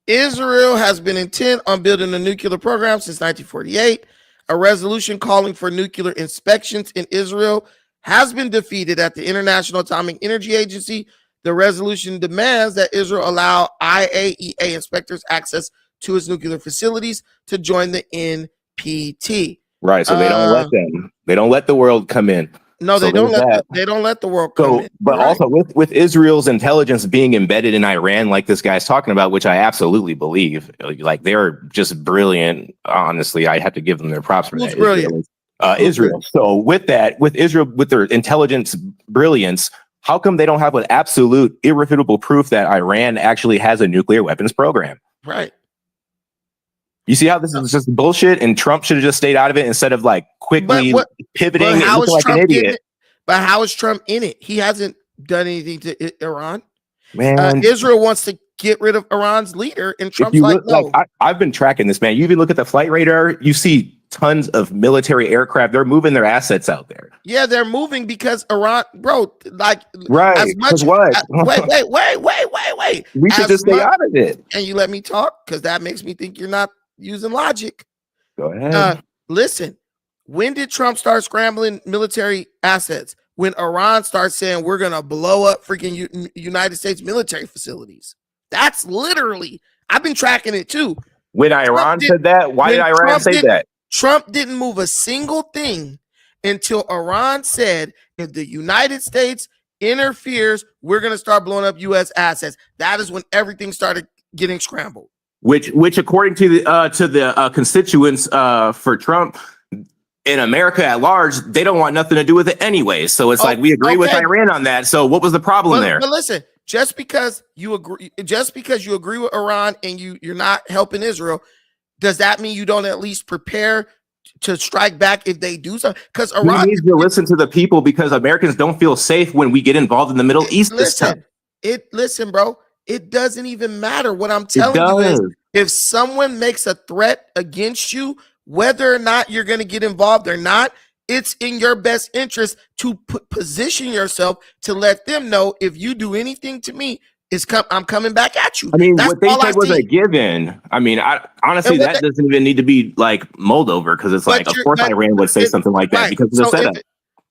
Israel has been intent on building a nuclear program since 1948. A resolution calling for nuclear inspections in Israel has been defeated at the International Atomic Energy Agency. The resolution demands that Israel allow IAEA inspectors access to its nuclear facilities to join the NPT. Right, so they don't let them. They don't let the world come in. No, they don't let the world come in. But also with Israel's intelligence being embedded in Iran, like this guy's talking about, which I absolutely believe, like they're just brilliant. Honestly, I have to give them their props for that. Brilliant? Israel. So with Israel, with their intelligence brilliance, how come they don't have an absolute irrefutable proof that Iran actually has a nuclear weapons program? Right. You see how this is just bullshit, and Trump should have just stayed out of it instead of like quickly pivoting and looking like an idiot. But how is Trump in it? He hasn't done anything to Iran. Man, Israel wants to get rid of Iran's leader, and Trump's like, no. I've been tracking this, man. You even look at the flight radar, you see tons of military aircraft. They're moving their assets out there. Yeah, they're moving because Iran, bro, like, right. As much, what? Wait. We should just stay out of it. And you let me talk, because that makes me think you're not using logic. Go ahead. Listen, when did Trump start scrambling military assets? When Iran starts saying we're gonna blow up freaking United States military facilities. That's literally, I've been tracking it too. When Iran said that, why did Iran say that? Trump didn't move a single thing until Iran said, if the United States interferes, we're gonna start blowing up U.S. assets. That is when everything started getting scrambled. Which, according to the constituents for Trump in America at large, they don't want nothing to do with it anyway. So it's like we agree with Iran on that. So what was the problem there? But listen, just because you agree with Iran and you're not helping Israel, does that mean you don't at least prepare to strike back if they do something? Because Iran needs to listen to the people, because Americans don't feel safe when we get involved in the Middle East this time. Listen, bro. It doesn't even matter. What I'm telling you is, if someone makes a threat against you, whether or not you're going to get involved or not, it's in your best interest to position yourself to let them know if you do anything to me, I'm coming back at you. I mean, That's what they all said I was see. a given. I mean, honestly, that doesn't even need to be like mulled over because it's like, of course, Iran would say something like that because of the setup.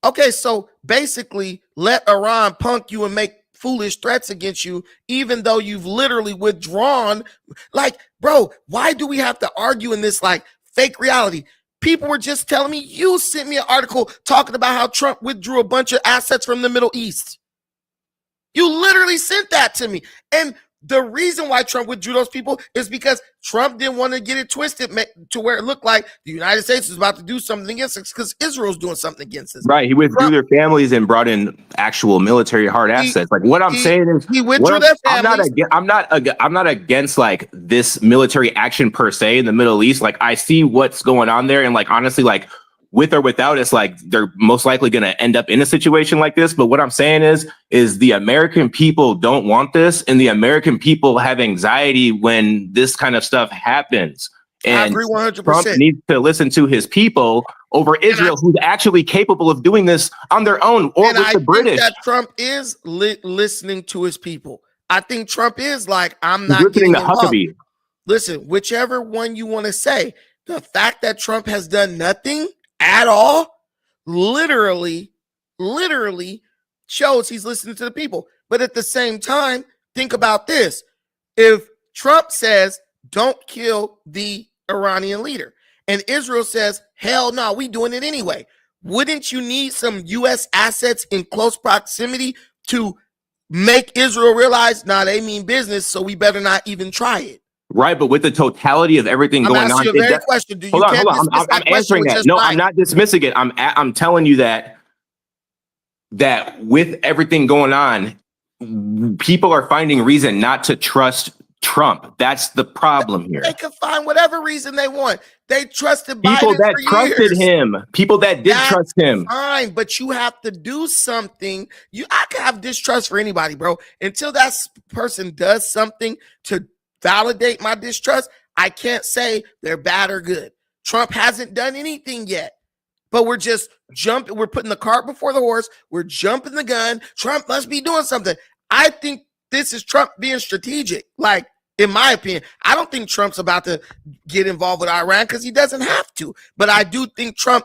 Okay, so basically, let Iran punk you and make foolish threats against you, even though you've literally withdrawn. Like, bro, why do we have to argue in this like fake reality? People were just telling me, you sent me an article talking about how Trump withdrew a bunch of assets from the Middle East. You literally sent that to me. And the reason why Trump withdrew those people is because Trump didn't want to get it twisted to where it looked like the United States was about to do something against us because Israel's doing something against us. Right. He withdrew their families and brought in actual military hard assets. Like what I'm saying is he withdrew their families. I'm not against like this military action per se in the Middle East. Like I see what's going on there. And like, honestly, like with or without, it's like they're most likely going to end up in a situation like this. But what I'm saying is the American people don't want this, and the American people have anxiety when this kind of stuff happens. And I agree 100%. Trump needs to listen to his people over Israel, who's actually capable of doing this on their own, or with the British. Think that Trump is listening to his people. I think Trump is like, I'm not listening to involved. Huckabee. Listen, whichever one you want to say, the fact that Trump has done nothing at all, literally shows he's listening to the people. But at the same time, think about this. If Trump says, don't kill the Iranian leader, and Israel says, hell no, we doing it anyway, wouldn't you need some U.S. assets in close proximity to make Israel realize, nah, they mean business, so we better not even try it? Right, but with the totality of everything going on, you a very question. Do you hold on. I'm answering that. No, I'm not dismissing it. I'm telling you that with everything going on, people are finding reason not to trust Trump. That's the problem here. They can find whatever reason they want. They trusted people Biden that for trusted years. him. People that did trust him. Fine, but you have to do something. I can have distrust for anybody, bro. Until that person does something to validate my distrust, I can't say they're bad or good. Trump hasn't done anything yet, but we're just jumping. We're putting the cart before the horse. We're jumping the gun. Trump must be doing something. I think this is Trump being strategic. Like, in my opinion, I don't think Trump's about to get involved with Iran because he doesn't have to. But I do think Trump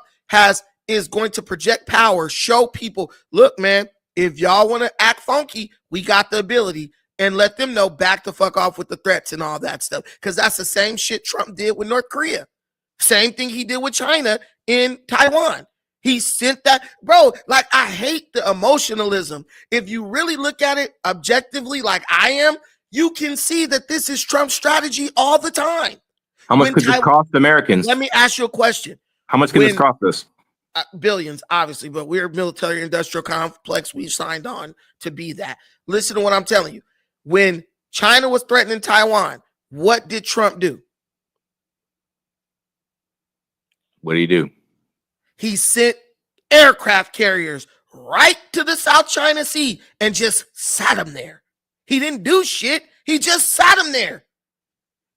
is going to project power, show people, look, man, if y'all want to act funky, we got the ability. And let them know, back the fuck off with the threats and all that stuff. Because that's the same shit Trump did with North Korea. Same thing he did with China in Taiwan. He sent that. Bro, like, I hate the emotionalism. If you really look at it objectively like I am, you can see that this is Trump's strategy all the time. How much could this cost Americans? Let me ask you a question. How much can this cost us? Billions, obviously, but we're a military industrial complex. We signed on to be that. Listen to what I'm telling you. When China was threatening Taiwan, what did Trump do? What did he do? He sent aircraft carriers right to the South China Sea and just sat them there. He didn't do shit. He just sat them there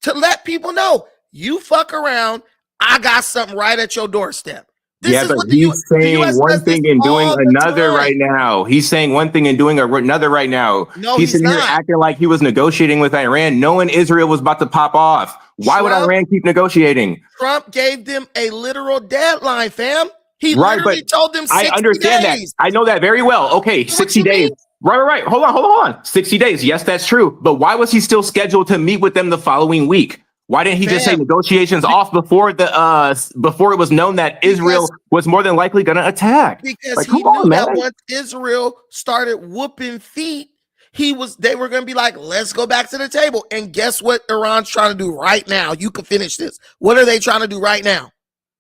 to let people know, you fuck around, I got something right at your doorstep. Yeah, but he's saying one thing and doing another right now. He's saying one thing and doing another right now. No, he's sitting here acting like he was negotiating with Iran, knowing Israel was about to pop off. Why would Iran keep negotiating? Trump gave them a literal deadline, fam. He literally told them 60 I understand days. that. I know that very well. Okay, 60 days. Right. Hold on. 60 days. Yes, that's true. But why was he still scheduled to meet with them the following week? Why didn't he just say negotiations off before before it was known that Israel was more than likely going to attack? Because like, he knew that once Israel started whooping feet, they were going to be like, let's go back to the table. And guess what Iran's trying to do right now? You can finish this. What are they trying to do right now?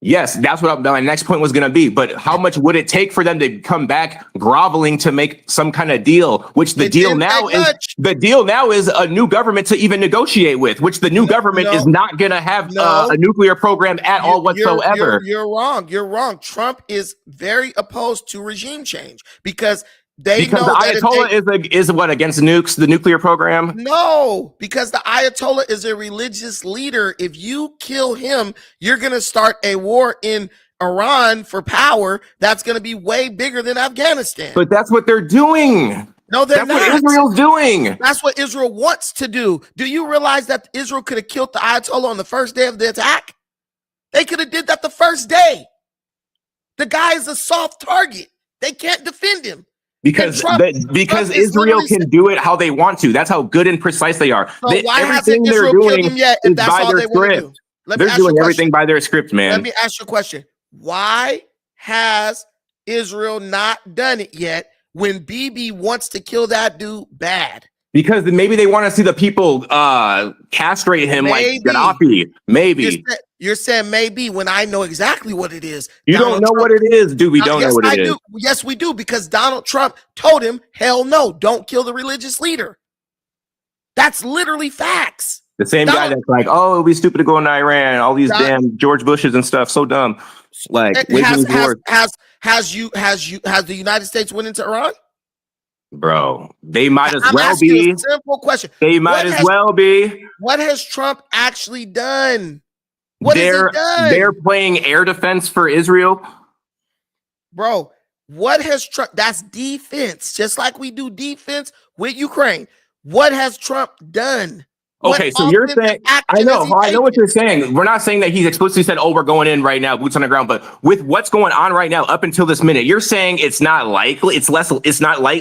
Yes, that's what my next point was going to be. But how much would it take for them to come back groveling to make some kind of deal? Which the deal now is a new government to even negotiate with. Which the new government is not going to have a nuclear program at all whatsoever. You're wrong. Trump is very opposed to regime change because They Because know the that if Ayatollah is what, against nukes, the nuclear program? no, because the Ayatollah is a religious leader. If you kill him, you're going to start a war in Iran for power that's going to be way bigger than Afghanistan. But that's what they're doing. No, they're That's not. what Israel's doing. That's what Israel wants to do. Do you realize that Israel could have killed the Ayatollah on the first day of the attack? They could have did that the first day. The guy is a soft target. They can't defend him. Because Trump is Israel literally can do it how they want to. That's how good and precise they are. So why everything hasn't they're Israel killed doing him yet is if that's by all their they want to script. do? Let me They're ask you a doing question. everything by their script, man. Let me ask you a question. Why has Israel not done it yet when Bibi wants to kill that dude bad? Because maybe they want to see the people castrate him Maybe. like Gaddafi. Maybe. You're saying maybe when I know exactly what it is. You Donald don't know Trump- what it is, dude. We don't yes, know what I it is. do. Yes, we do, because Donald Trump told him, hell no, don't kill the religious leader. That's literally facts. The same guy Donald- that's like, oh, it'd be stupid to go into Iran. All these Don- damn George Bushes and stuff. So dumb. Like, waging these wars. Has the United States went into Iran? Bro, they might as I'm well asking you be. a simple question. They might as well be. What has Trump actually done? What has he done? They're playing air defense for Israel. Bro, what has Trump? That's defense, just like we do defense with Ukraine. What has Trump done? Okay, so you're saying, I know what you're saying. We're not saying that he's explicitly said, oh, we're going in right now, boots on the ground. But with what's going on right now, up until this minute, you're saying it's not likely,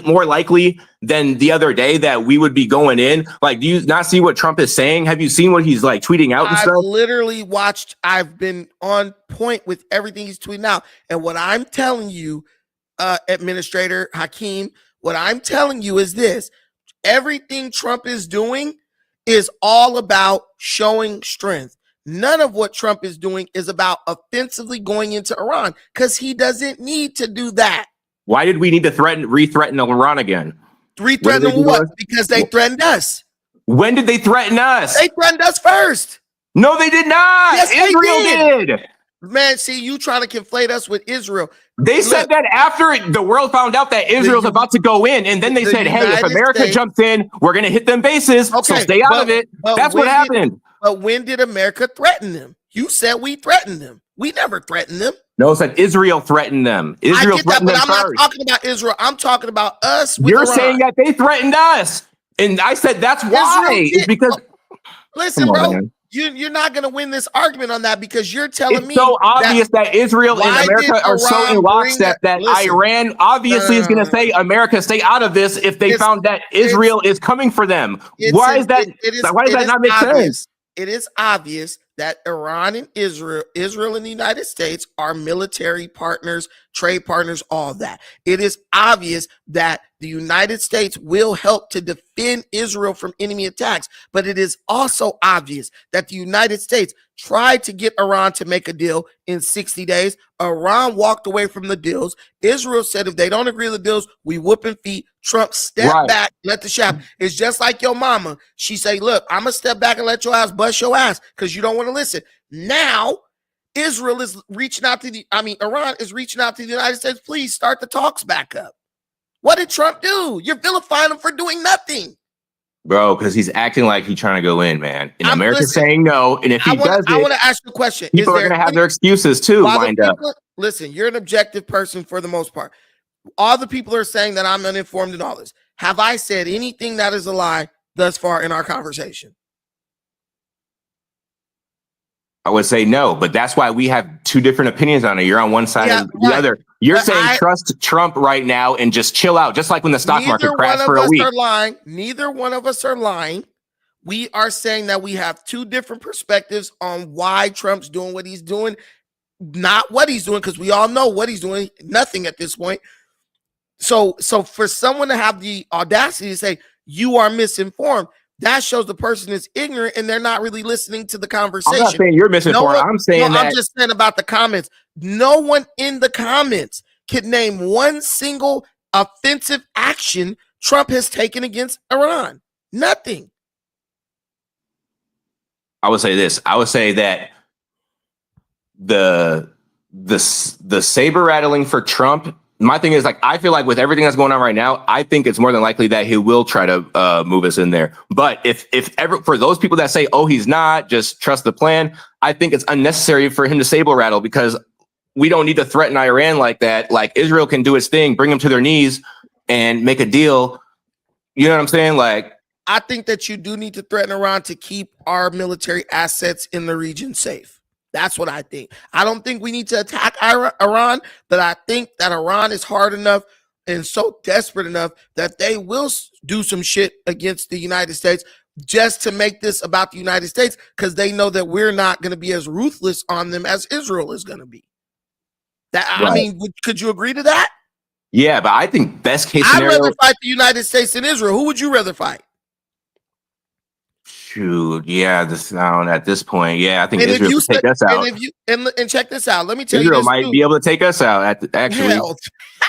more likely than the other day that we would be going in. Like, do you not see what Trump is saying? Have you seen what he's like tweeting out and I've stuff? literally watched, I've been on point with everything he's tweeting out. And what I'm telling you, Administrator Hakeem, what I'm telling you is this: everything Trump is doing is all about showing strength. None of what Trump is doing is about offensively going into Iran, because he doesn't need to do that. Why did we need to re-threaten Iran again? Re-threaten what? Because they threatened us. When did they threaten us? They threatened us first. No, they did not. Yes, Israel did. Man, see, you trying to conflate us with Israel. They said that after the world found out that Israel's about to go in, and then they said, hey, if America jumps in, we're going to hit them bases, so stay out of it. That's what happened. But when did America threaten them? You said we threatened them. We never threatened them. No, it's that Israel threatened them. Israel threatened them first. I'm not talking about Israel. I'm talking about us with You're Iran. saying that they threatened us. And I said, that's why. It's because... Listen, bro. You're not going to win this argument on that, because you're telling me it's so obvious that Israel and America are so in lockstep that Iran obviously is going to say, America, stay out of this if they found that Israel is coming for them. Why does that not make sense? It is obvious that Iran and Israel and the United States are military partners, trade partners, all that. It is obvious that the United States will help to defend Israel from enemy attacks, but it is also obvious that the United States tried to get Iran to make a deal in 60 days. Iran walked away from the deals. Israel said, if they don't agree with the deals, we whooping feet. Trump stepped back, let the shop. It's just like your mama. She say, look, I'm going to step back and let your ass bust your ass because you don't want to listen. Now, Iran is reaching out to the United States. Please start the talks back up. What did Trump do? You're vilifying him for doing nothing. Bro, because he's acting like he's trying to go in, man. And America's saying no. And if he does it, I want to ask you a question. People are going to have their excuses too lined up. Listen, you're an objective person for the most part. All the people are saying that I'm uninformed in all this. Have I said anything that is a lie thus far in our conversation? I would say no, but that's why we have two different opinions on it. You're on one side and the other. You're saying trust Trump right now and just chill out, just like when the stock market crashed for a week. Neither one of us are lying. We are saying that we have two different perspectives on why Trump's doing what he's doing, not what he's doing, because we all know what he's doing, nothing at this point. So for someone to have the audacity to say you are misinformed, that shows the person is ignorant and they're not really listening to the conversation. I'm not saying you're misinformed. I'm saying that. I'm just saying about the comments. No one in the comments could name one single offensive action Trump has taken against Iran. Nothing. I would say this. I would say that the saber rattling for Trump my thing is, like, I feel like with everything that's going on right now, I think it's more than likely that he will try to move us in there. But if ever, for those people that say, oh, he's not, just trust the plan, I think it's unnecessary for him to saber rattle, because we don't need to threaten Iran like that. Like, Israel can do its thing, bring them to their knees and make a deal. You know what I'm saying? Like, I think that you do need to threaten Iran to keep our military assets in the region safe. That's what I think. I don't think we need to attack Iran, but I think that Iran is hard enough and so desperate enough that they will do some shit against the United States just to make this about the United States, because they know that we're not going to be as ruthless on them as Israel is going to be. That right. I mean, could you agree to that? Yeah, but I think best case I'd scenario. rather fight the United States than Israel. Who would you rather fight? Shoot, yeah, the sound at this point, yeah, I think And Israel can take us out. And if you and check this out, let me tell Israel you, this might too. be able to take us out. Actually, Hell,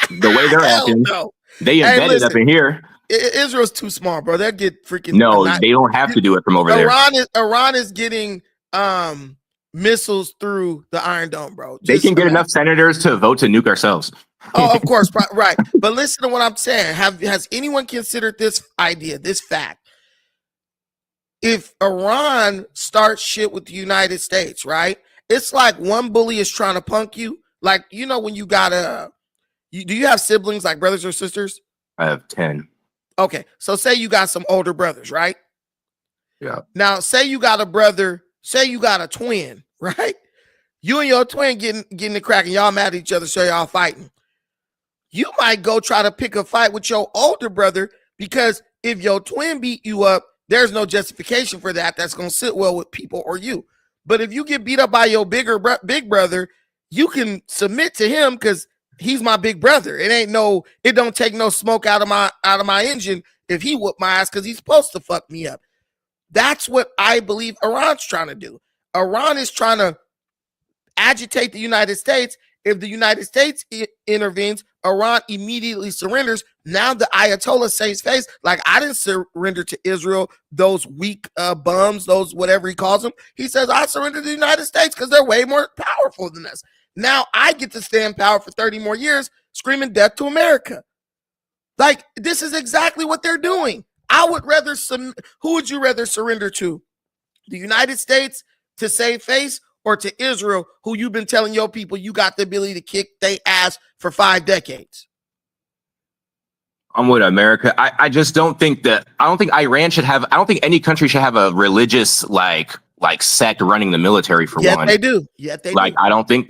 the way they're hell acting, no. they Hey, embedded up listen, in here. Israel's too small, bro. They'll get freaking No, they don't have to do it from over there. Iran is getting missiles through the Iron Dome, bro. They Just can get imagine. enough senators to vote to nuke ourselves. Oh, of course, right. But listen to what I'm saying. Has anyone considered this idea, this fact? If Iran starts shit with the United States, right? It's like one bully is trying to punk you. Like, you know, when you got do you have siblings, like brothers or sisters? I have 10. Okay, so say you got some older brothers, right? Yeah. Now, say you got a brother, say you got a twin, right? You and your twin getting the crack and y'all mad at each other, so y'all fighting. You might go try to pick a fight with your older brother, because if your twin beat you up, there's no justification for that. That's going to sit well with people or you. But if you get beat up by your big brother, you can submit to him because he's my big brother. It don't take no smoke out of my engine if he whoop my ass, because he's supposed to fuck me up. That's what I believe Iran's trying to do. Iran is trying to agitate the United States. If the United States intervenes, Iran immediately surrenders. Now the Ayatollah saves face. Like, I didn't surrender to Israel, those weak bums, those whatever he calls them. He says, I surrender to the United States because they're way more powerful than us. Now I get to stay in power for 30 more years, screaming death to America. Like, this is exactly what they're doing. I would rather, who would you rather surrender to? The United States to save face, or to Israel, who you've been telling your people you got the ability to kick their ass for 5 decades? I'm with America. I just don't think Iran should have, I don't think any country should have a religious like sect running the military for one. They do. Yet they like, do. I don't think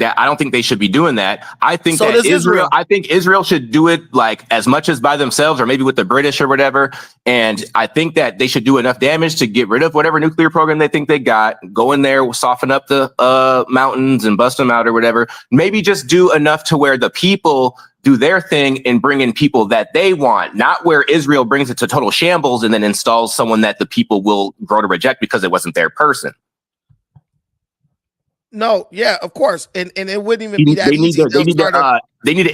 they should be doing that. I think So that does Israel. I think Israel should do it like as much as by themselves, or maybe with the British or whatever. And I think that they should do enough damage to get rid of whatever nuclear program they think they got, go in there, soften up the mountains and bust them out or whatever. Maybe just do enough to where the people do their thing and bring in people that they want, not where Israel brings it to total shambles and then installs someone that the people will grow to reject because it wasn't their person. No, yeah, of course. And it wouldn't even be that easy. They need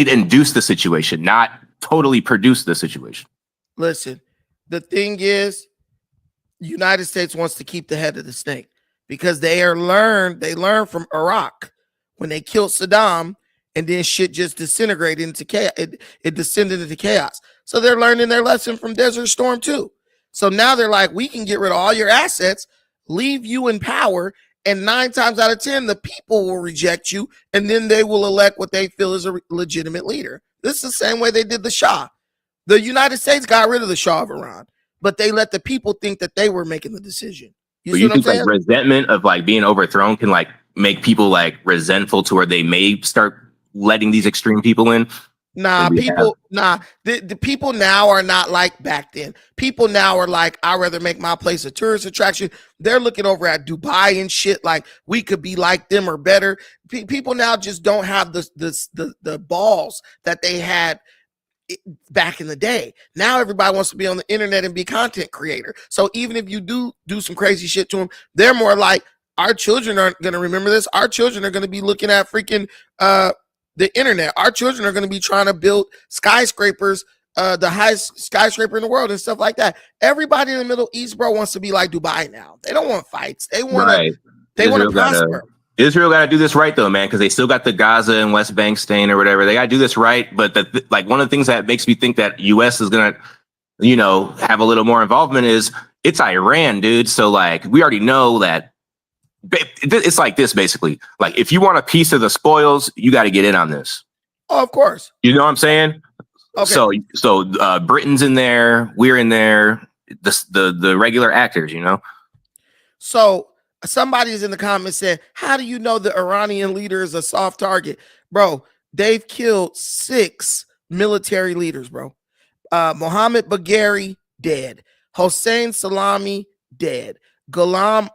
to induce the situation, not totally produce the situation. Listen, the thing is, the United States wants to keep the head of the snake, because they learned from Iraq when they killed Saddam, and then shit just disintegrated into chaos. It descended into chaos. So they're learning their lesson from Desert Storm too. So now they're like, we can get rid of all your assets, leave you in power, and 9 times out of 10, the people will reject you, and then they will elect what they feel is a legitimate leader. This is the same way they did the Shah. The United States got rid of the Shah of Iran, but they let the people think that they were making the decision. You see what I'm think saying? like resentment of like being overthrown can like make people like resentful to where they may start letting these extreme people in? The people now are not like back then. People now are like, I'd rather make my place a tourist attraction. They're looking over at Dubai and shit like we could be like them or better. People now just don't have the balls that they had back in the day. Now everybody wants to be on the internet and be content creator. So even if you do some crazy shit to them, they're more like, our children aren't going to remember this. Our children are going to be looking at freaking the internet. Our children are going to be trying to build skyscrapers, the highest skyscraper in the world and stuff like that. Everybody in the Middle East, bro, wants to be like Dubai now. They don't want fights. They want to prosper. Israel got to do this right though, man, because they still got the Gaza and West Bank stain or whatever. They got to do this right. But like one of the things that makes me think that U.S. is gonna, have a little more involvement is it's Iran, dude. So like we already know that it's like this basically. Like if you want a piece of the spoils, you got to get in on this. Oh, of course. You know what I'm saying? Okay. So Britain's in there, we're in there, the regular actors, So somebody's in the comments said, how do you know the Iranian leader is a soft target? Bro, they've killed 6 military leaders, bro. Mohammed Bagheri, dead. Hossein Salami, dead. Ghulam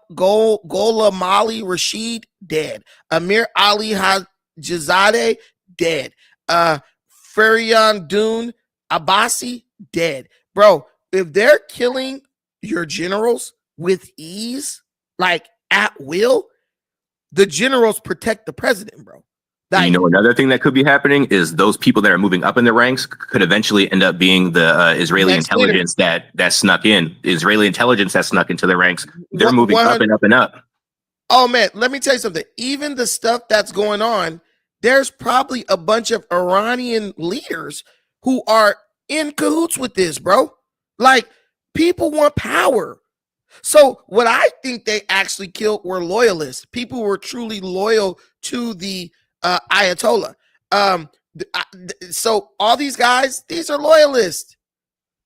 Mali Rashid, dead. Amir Ali Hajizadeh, dead. Farian Dune Abbasi, dead. Bro, if they're killing your generals with ease, like at will, the generals protect the president, bro. Like, Another thing that could be happening is those people that are moving up in the ranks could eventually end up being the Israeli intelligence that snuck in. Israeli intelligence that snuck into the ranks. They're moving up and up and up. Oh man, let me tell you something. Even the stuff that's going on, there's probably a bunch of Iranian leaders who are in cahoots with this, bro. Like, people want power. So what I think they actually killed were loyalists, people who were truly loyal to the Ayatollah. So all these guys, these are loyalists,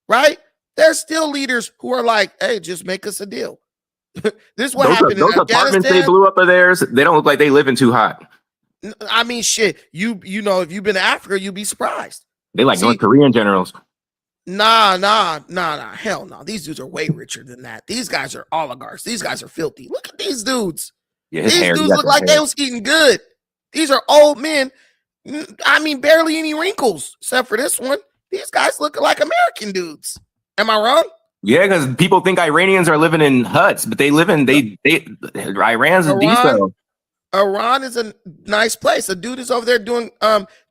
right? There's still leaders who are like, hey, just make us a deal. This is what happened those in apartments Afghanistan. they blew up of theirs, they don't look like they live in too hot. I mean, shit, if you've been to Africa, you'd be surprised. They like North Korean generals. Nah. Hell no. These dudes are way richer than that. These guys are oligarchs. These guys are filthy. Look at these dudes. Yeah, These dudes look like they was eating good. These are old men. I mean, barely any wrinkles, except for this one. These guys look like American dudes. Am I wrong? Yeah, because people think Iranians are living in huts, but Iran's a decent. Iran is a nice place. A dude is over there doing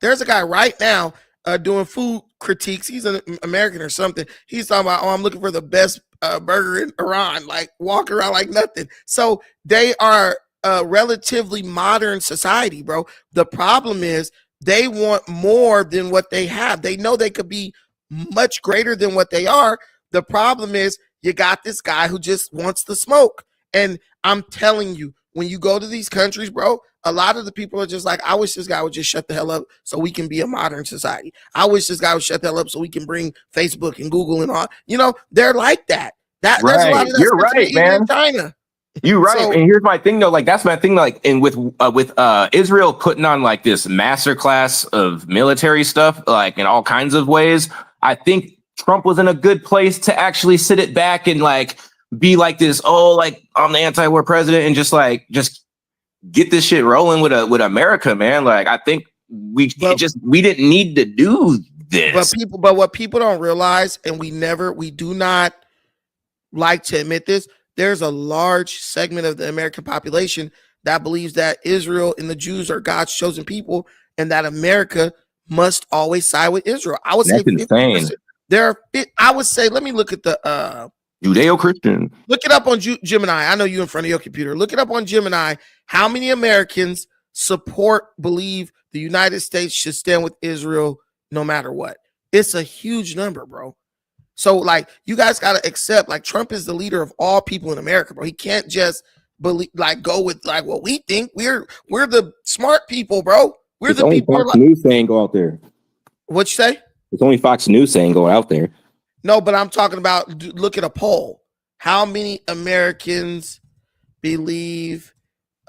there's a guy right now doing food critiques. He's an American or something. He's talking about, I'm looking for the best burger in Iran, like walk around like nothing. So they are a relatively modern society, bro. The problem is they want more than what they have. They know they could be much greater than what they are. The problem is you got this guy who just wants the smoke. And I'm telling you, when you go to these countries, bro, a lot of the people are just like, I wish this guy would just shut the hell up so we can be a modern society. I wish this guy would shut the hell up so we can bring Facebook and Google and all. They're like that. There's a lot of that. You're right, man. In China. You're right. So, and here's my thing, though. Like, that's my thing. Like, and with Israel putting on like this masterclass of military stuff, like in all kinds of ways, I think Trump was in a good place to actually sit it back and like be like this. Oh, like I'm the anti-war president, and just get this shit rolling with America, man. Like, I think we didn't need to do this. But what people don't realize, and we do not like to admit this, there's a large segment of the American population that believes that Israel and the Jews are God's chosen people, and that America must always side with Israel. I would say 50%. I would say, let me look at the Judeo-Christian. Look it up on Gemini. I know you in front of your computer. Look it up on Gemini. How many Americans believe the United States should stand with Israel no matter what? It's a huge number, bro. So, like, you guys got to accept, like, Trump is the leader of all people in America, bro. He can't just go with, like, what we think. We're the smart people, bro. We're the people. Fox News saying go out there. What'd you say? It's only Fox News saying go out there. No, but I'm talking about, look at a poll. How many Americans believe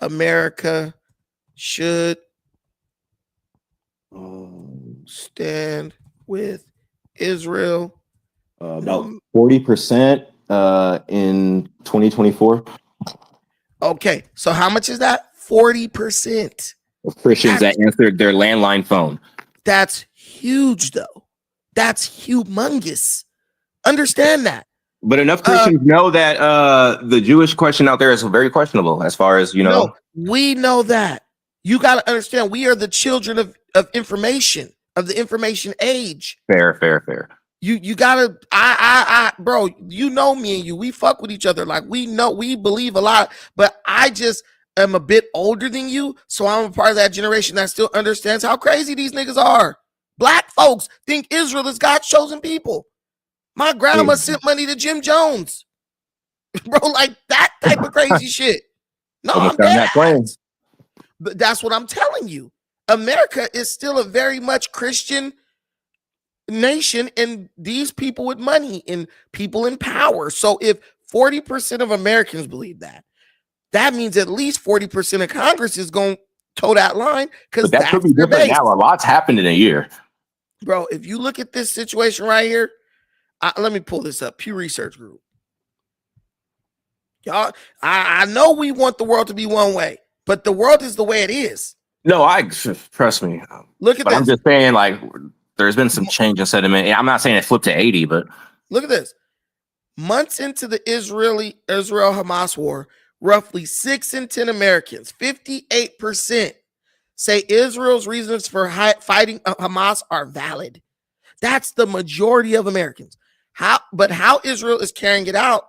America should stand with Israel? About 40% in 2024. Okay, so how much is that? 40% of Christians that answered their landline phone. That's huge, though. That's humongous. Understand that. But enough Christians know that the Jewish question out there is very questionable, as far as No, we know that. You got to understand, we are the children of information, of the information age. Fair. You gotta, bro, me and you, we fuck with each other. Like, we know, we believe a lot, but I am a bit older than you, so I'm a part of that generation that still understands how crazy these niggas are. Black folks think Israel is God's chosen people. My grandma sent money to Jim Jones. Bro, like that type of crazy shit. No, I'm dead. But that's what I'm telling you. America is still a very much Christian nation, and these people with money and people in power. So if 40% of Americans believe that, that means at least 40% of Congress is going to toe that line, because that could be different now. A lot's happened in a year. Bro, if you look at this situation right here, let me pull this up. Pew Research Group. Y'all, I know we want the world to be one way, but the world is the way it is. No, trust me. Look at this. I'm just saying, like, there's been some change in sentiment. I'm not saying it flipped to 80, but look at this. Months into the Israel-Hamas war, roughly 6 in 10 Americans, 58%, say Israel's reasons for fighting Hamas are valid. That's the majority of Americans. How Israel is carrying out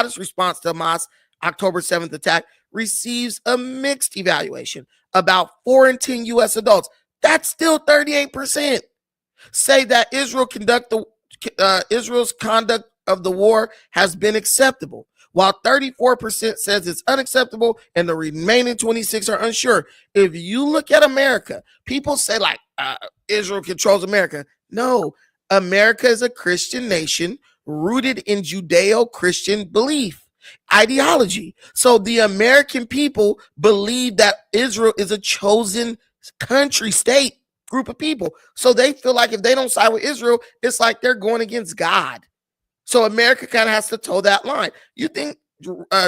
its response to Hamas' October 7th attack receives a mixed evaluation. About 4 in 10 U.S. adults, that's still 38%, say that Israel's conduct of the war has been acceptable, while 34% says it's unacceptable, and the remaining 26 are unsure. If you look at America, people say like Israel controls America. No, America is a Christian nation rooted in Judeo-Christian belief, ideology. So the American people believe that Israel is a chosen country, state, group of people. So they feel like if they don't side with Israel, it's like they're going against God. So America kind of has to toe that line. You think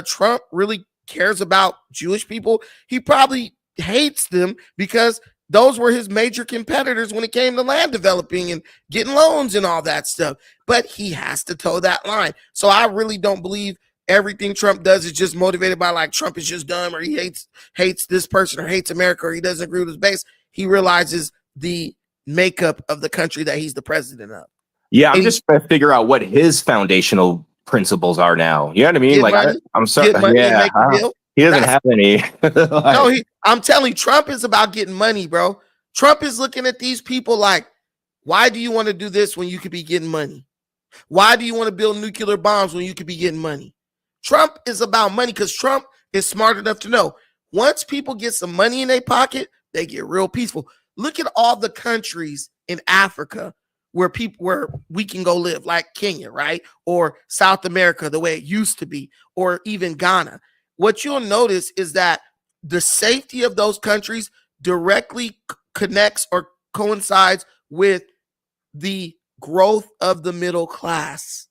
Trump really cares about Jewish people? He probably hates them because those were his major competitors when it came to land developing and getting loans and all that stuff. But he has to toe that line. So I really don't believe everything Trump does is just motivated by like Trump is just dumb, or he hates this person, or hates America, or he doesn't agree with his base. He realizes the makeup of the country that he's the president of. Yeah, I'm just trying to figure out what his foundational principles are now. You know what I mean? Like, I'm sorry. Yeah, he doesn't have any. No, I'm telling you, Trump is about getting money, bro. Trump is looking at these people like, why do you want to do this when you could be getting money? Why do you want to build nuclear bombs when you could be getting money? Trump is about money because Trump is smart enough to know once people get some money in their pocket, they get real peaceful. Look at all the countries in Africa where we can go live, like Kenya, right? Or South America, the way it used to be, or even Ghana. What you'll notice is that the safety of those countries directly connects or coincides with the growth of the middle class.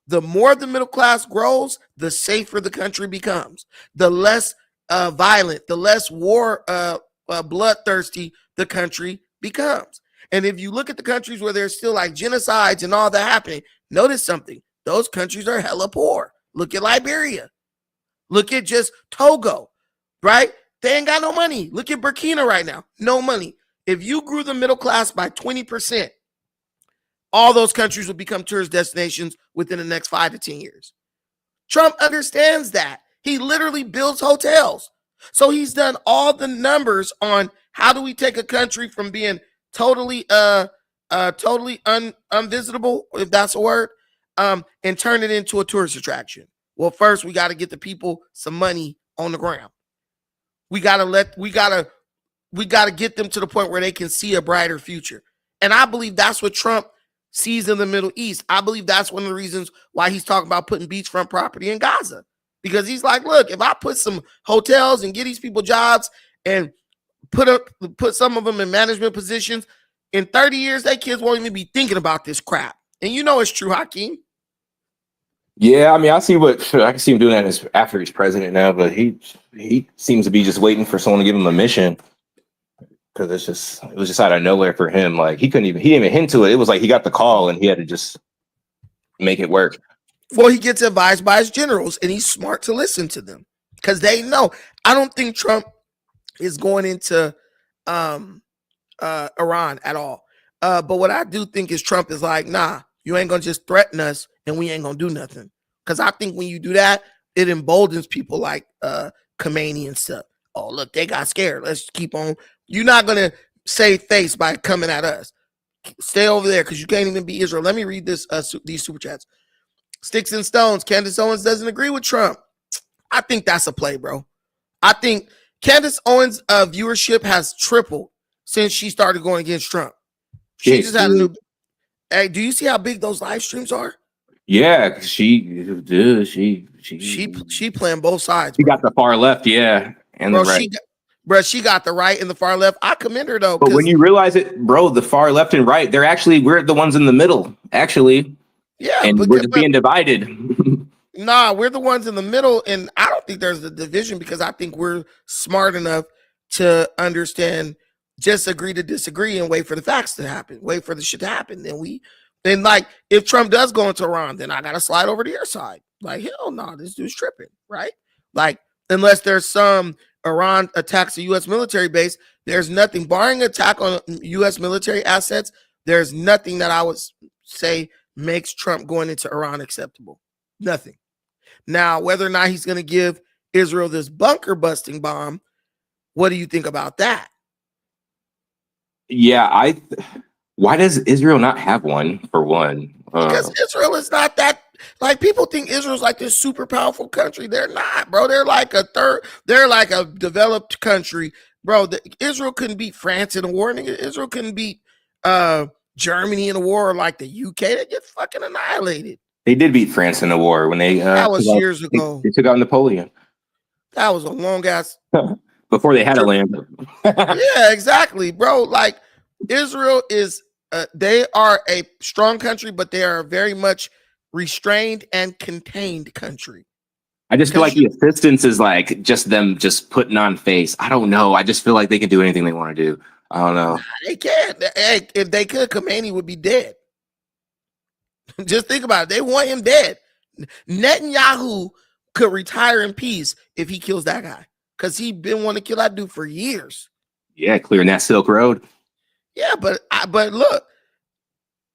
The more the middle class grows, the safer the country becomes. The less violent, the less bloodthirsty the country becomes. And if you look at the countries where there's still like genocides and all that happening, notice something. Those countries are hella poor. Look at Liberia. Look at just Togo, right? They ain't got no money. Look at Burkina right now. No money. If you grew the middle class by 20%, all those countries will become tourist destinations within the next 5 to 10 years. Trump understands that. He literally builds hotels. So he's done all the numbers on how do we take a country from being totally unvisitable, if that's a word, and turn it into a tourist attraction. Well, first we got to get the people some money on the ground. We got to get them to the point where they can see a brighter future. And I believe that's what Trump sees in the Middle East. I believe that's one of the reasons why he's talking about putting beachfront property in Gaza, because he's like, look, if I put some hotels and get these people jobs and put some of them in management positions, in 30 years, they kids won't even be thinking about this crap. And you know it's true, Hakeem. Yeah, I mean, I can see him doing that after he's president now, but he seems to be just waiting for someone to give him a mission, because it was just out of nowhere for him. Like he didn't even hint to it. It was like he got the call and he had to just make it work. Well, he gets advised by his generals, and he's smart to listen to them because they know. I don't think Trump is going into Iran at all. But what I do think is Trump is like, nah, you ain't gonna just threaten us and we ain't gonna do nothing. Because I think when you do that, it emboldens people like Khomeini and stuff. Oh, look, they got scared. Let's keep on. You're not gonna save face by coming at us. Stay over there because you can't even be Israel. Let me read this. These super chats. Sticks and Stones. Candace Owens doesn't agree with Trump. I think that's a play, bro. I think Candace Owens' viewership has tripled since she started going against Trump. She just had a new. Hey, do you see how big those live streams are? Yeah, she playing both sides. She Bro. got the far left, yeah, and Bro, the right. she got the right and the far left. I commend her though. But when you realize it, bro, the far left and right, we're the ones in the middle, actually. Yeah, and we're just being divided. Nah, we're the ones in the middle, and I don't think there's a division because I think we're smart enough to understand. Just agree to disagree and wait for the facts to happen. Wait for the shit to happen. Then like if Trump does go into Iran, then I gotta slide over to your side. Like hell no, this dude's tripping, right? Like unless there's some Iran attacks a U.S. military base, there's nothing barring attack on U.S. military assets. There's nothing that I would say makes Trump going into Iran acceptable. Nothing. Now, whether or not he's going to give Israel this bunker busting bomb, what do you think about that? Yeah, why does Israel not have one, for one? Because Israel is not that, like, people think Israel's like this super powerful country. They're not, bro. They're like a developed country. Bro, Israel couldn't beat France in a war. Israel couldn't beat Germany in a war, like the UK. They get fucking annihilated. They did beat France in the war when they that was years ago. They took out Napoleon. That was a long ass before they had a land. Yeah, exactly, bro. Like Israel is they are a strong country, but they are a very much restrained and contained country. I just feel like the assistance is like just them just putting on face. I don't know. I just feel like they can do anything they want to do. I don't know. They can't. Hey, if they could, Khomeini would be dead. Just think about it. They want him dead. Netanyahu could retire in peace if he kills that guy. Because he been wanting to kill that dude for years. Yeah, clearing that Silk Road. Yeah, but look,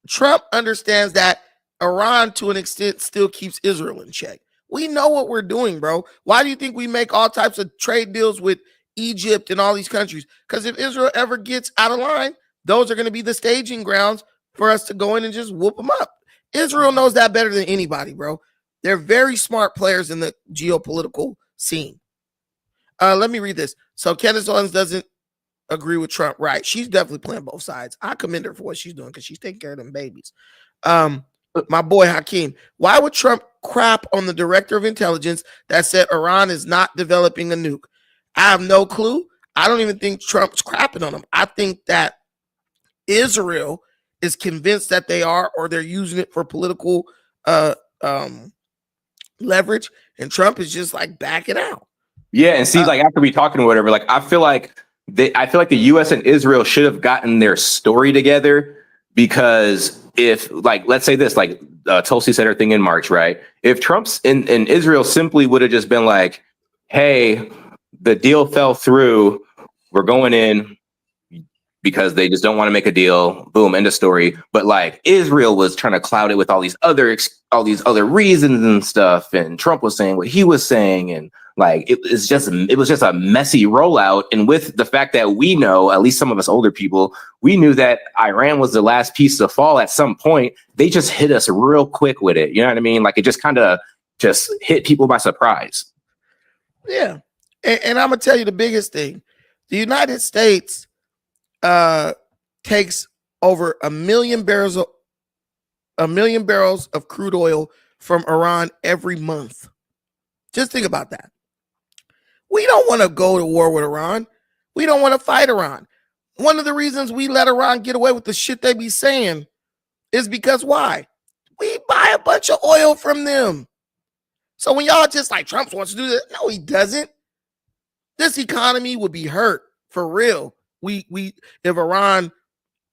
Trump understands that Iran, to an extent, still keeps Israel in check. We know what we're doing, bro. Why do you think we make all types of trade deals with Egypt and all these countries? Because if Israel ever gets out of line, those are going to be the staging grounds for us to go in and just whoop them up. Israel knows that better than anybody, bro. They're very smart players in the geopolitical scene. Let me read this. So Candace Owens doesn't agree with Trump. Right. She's definitely playing both sides. I commend her for what she's doing because she's taking care of them babies. My boy Hakeem, why would Trump crap on the director of intelligence that said Iran is not developing a nuke? I have no clue. I don't even think Trump's crapping on him. I think that Israel is convinced that they are, or they're using it for political leverage, and Trump is just like backing out. Yeah, and see, like after we talking or whatever, like I feel like the U.S. and Israel should have gotten their story together, because if, like, let's say this, like Tulsi said her thing in March, right? If Trump's in Israel simply would have just been like, hey, the deal fell through, we're going in because they just don't want to make a deal, boom, end of story. But like Israel was trying to cloud it with all these other reasons and stuff, and Trump was saying what he was saying, and like it was just a messy rollout. And with the fact that we know, at least some of us older people, we knew that Iran was the last piece to fall at some point. They just hit us real quick with it. You know what I mean? Like it just kind of just hit people by surprise. Yeah. And I'm gonna tell you the biggest thing. The United States takes over 1 million barrels of crude oil from Iran every month. Just think about that. We don't want to go to war with Iran. We don't want to fight Iran. One of the reasons we let Iran get away with the shit they be saying is because why? We buy a bunch of oil from them. So when y'all just like Trump wants to do that, no, he doesn't. This economy would be hurt for real. If Iran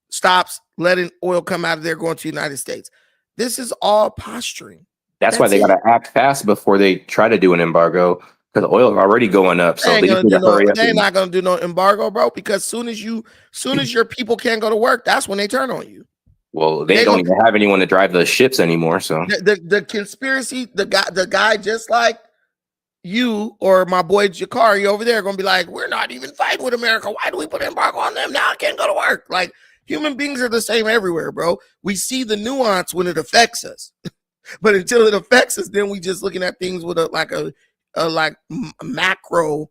stops letting oil come out of there going to the United States. This is all posturing. That's why they got to act fast before they try to do an embargo, because oil is already going up. So they just need to hurry up. They're not going to do no embargo, bro, because soon as your people can't go to work, that's when they turn on you. Well, they don't even have anyone to drive the ships anymore. So the conspiracy, the guy just like you or my boy Jakari over there are going to be like, we're not even fighting with America. Why do we put embargo on them? Now I can't go to work. Like, human beings are the same everywhere, bro. We see the nuance when it affects us. But until it affects us, then we just looking at things with a macro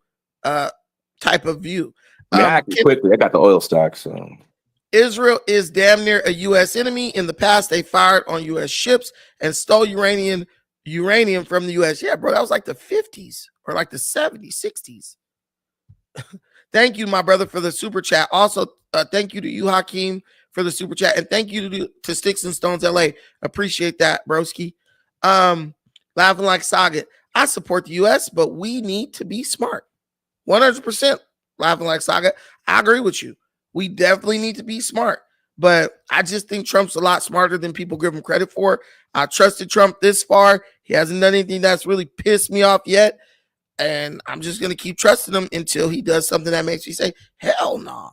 type of view. Quickly, I got the oil stock. So Israel is damn near a U.S. enemy. In the past, they fired on U.S. ships and stole uranium from the U.S. Yeah, bro, that was like the 50s or like the 70s, 60s. Thank you, my brother, for the super chat. Also, thank you to you, Hakeem, for the super chat, and thank you to Sticks and Stones LA. Appreciate that, broski. Laughing like Saga. I support the U.S., but we need to be smart. 100%. Laughing like Saga. I agree with you. We definitely need to be smart, but I just think Trump's a lot smarter than people give him credit for. I trusted Trump this far. He hasn't done anything that's really pissed me off yet. And I'm just going to keep trusting him until he does something that makes me say, hell no. Nah.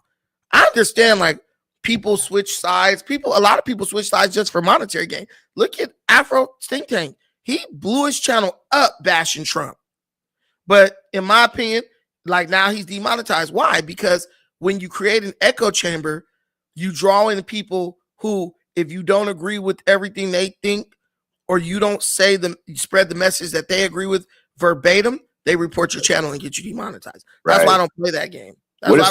I understand, like, people switch sides. A lot of people switch sides just for monetary gain. Look at Afro Think Tank. He blew his channel up bashing Trump. But in my opinion, like, now he's demonetized. Why? Because when you create an echo chamber, you draw in people who, if you don't agree with everything they think, or you don't you spread the message that they agree with verbatim, they report your channel and get you demonetized. That's why I don't play that game. What if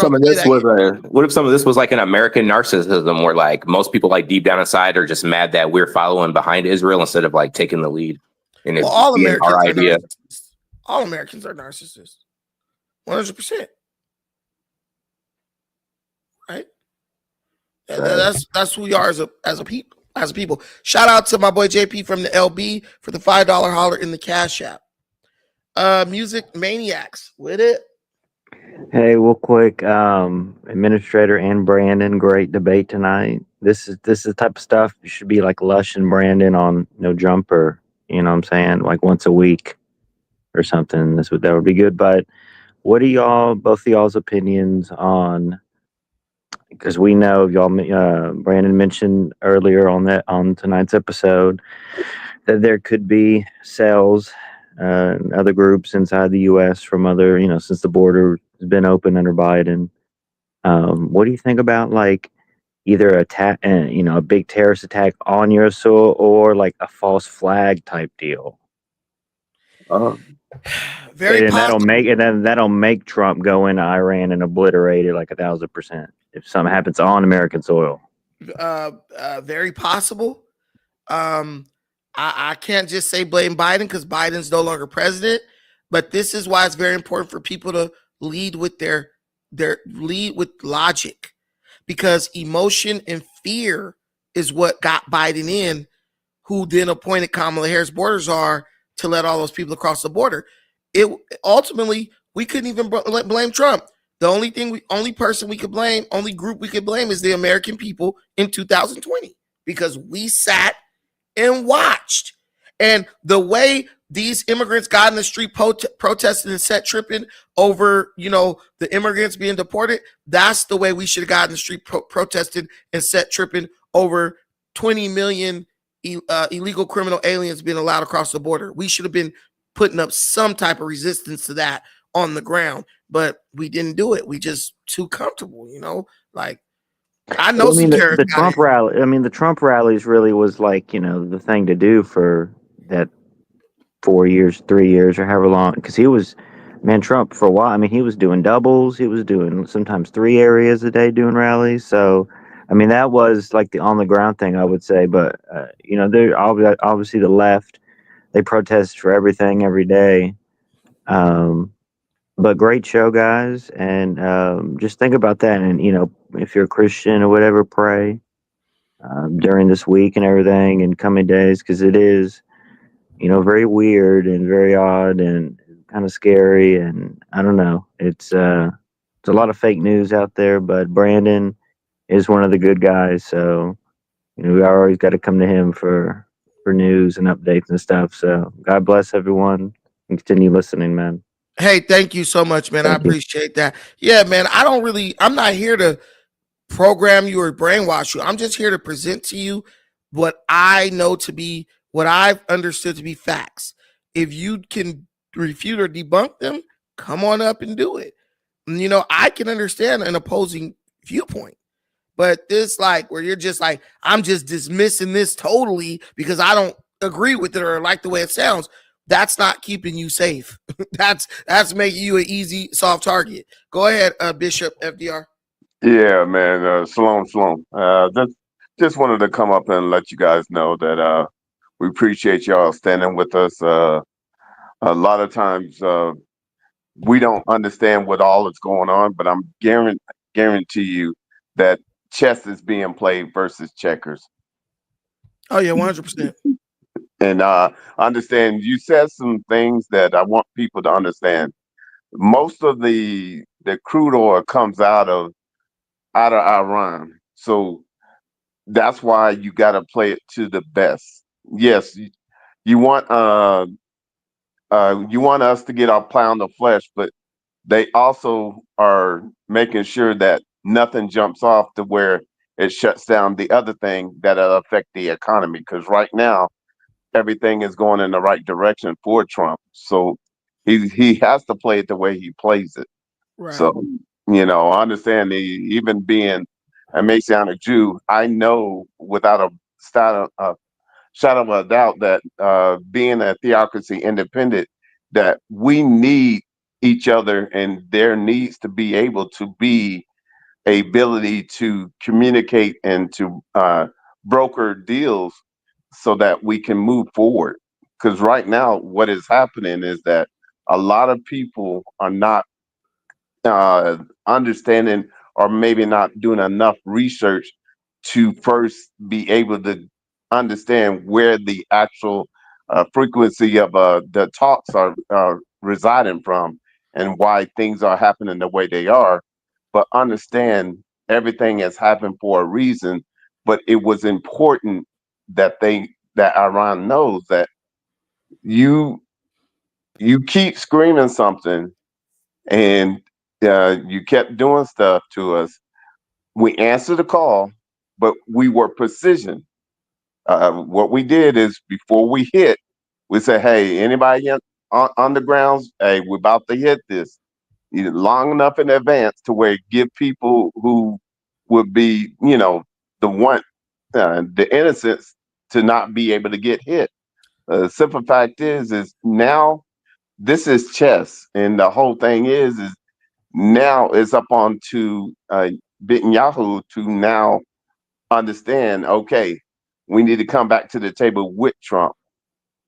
some of this was like an American narcissism where like most people like deep down inside are just mad that we're following behind Israel instead of like taking the lead? And all Americans are narcissists. 100%. Right? That's who we are as a people. Shout out to my boy JP from the LB for the $5 holler in the Cash App. Music Maniacs with it. Hey, real quick, Administrator and Brandon, great debate tonight. This is the type of stuff you should be like Lush and Brandon on No Jumper. You know what I'm saying? Like once a week or something. That would be good. But what are both of y'all's opinions on? Because we know Brandon mentioned earlier on tonight's episode that there could be cells and other groups inside the U.S. from other, since the border has been open under Biden. What do you think about like either attack, a big terrorist attack on your soil or like a false flag type deal? Very possible. That'll make Trump go into Iran and obliterate it like 1,000% if something happens on American soil. Very possible. I can't just say blame Biden because Biden's no longer president, but this is why it's very important for people to lead with their lead with logic, because emotion and fear is what got Biden in, who then appointed Kamala Harris border czar to let all those people across the border. Ultimately, we couldn't even blame Trump. The only person we could blame, only group we could blame is the American people in 2020, because we sat and watched. And the way these immigrants got in the street protesting and set tripping over, the immigrants being deported, that's the way we should have gotten in the street protested and set tripping over 20 million illegal criminal aliens being allowed across the border. We should have been putting up some type of resistance to that on the ground, but we didn't do it. We just too comfortable, like, I know the Trump rally. The Trump rallies really was like, the thing to do for that 4 years, 3 years, or however long. Because Trump for a while. He was doing doubles. He was doing sometimes 3 areas a day doing rallies. So, that was like the on the ground thing, I would say. But they're obviously the left. They protest for everything every day. But great show, guys. And just think about that. And, if you're a Christian or whatever, pray during this week and everything and coming days, because it is, very weird and very odd and kind of scary. And I don't know. It's a lot of fake news out there, but Brandon is one of the good guys. So, we always got to come to him for news and updates and stuff. So God bless everyone and continue listening, man. Hey, thank you so much, man. I appreciate that. Yeah, man. I'm not here to program you or brainwash you. I'm just here to present to you what I know to be, what I've understood to be facts. If you can refute or debunk them, come on up and do it. And, you know, I can understand an opposing viewpoint, but this, like, where you're just like, I'm just dismissing this totally because I don't agree with it or like the way it sounds, that's not keeping you safe. that's making you an easy, soft target. Go ahead, Bishop FDR. Yeah, man. Shalom, shalom. Just wanted to come up and let you guys know that we appreciate y'all standing with us. A lot of times we don't understand what all is going on, but I'm guarantee you that chess is being played versus checkers. Oh yeah, 100%. And understand, you said some things that I want people to understand. Most of the crude oil comes out of Iran, so that's why you got to play it to the best. Yes, you want you want us to get our pound of flesh, but they also are making sure that nothing jumps off to where it shuts down the other thing that'll affect the economy. Because right now, everything is going in the right direction for Trump. So he has to play it the way he plays it. Right. So, you know, I understand even being a Messianic Jew, I know without a shadow of a doubt that being a theocracy independent, that we need each other, and there needs to be able to be a ability to communicate and to broker deals so that we can move forward. Because right now, what is happening is that a lot of people are not understanding, or maybe not doing enough research to first be able to understand where the actual frequency of the talks are residing from, and why things are happening the way they are. But understand, everything has happened for a reason. But it was important that Iran knows that you keep screaming something, and you kept doing stuff to us. We answered the call, but we were precision. What we did is, before we hit, we said, "Hey, anybody on the grounds? Hey, we're about to hit this." Long enough in advance to where give people who would be, you know, the innocents, to not be able to get hit. The simple fact is now this is chess, and the whole thing is now it's up on to Netanyahu to now understand, okay, we need to come back to the table with Trump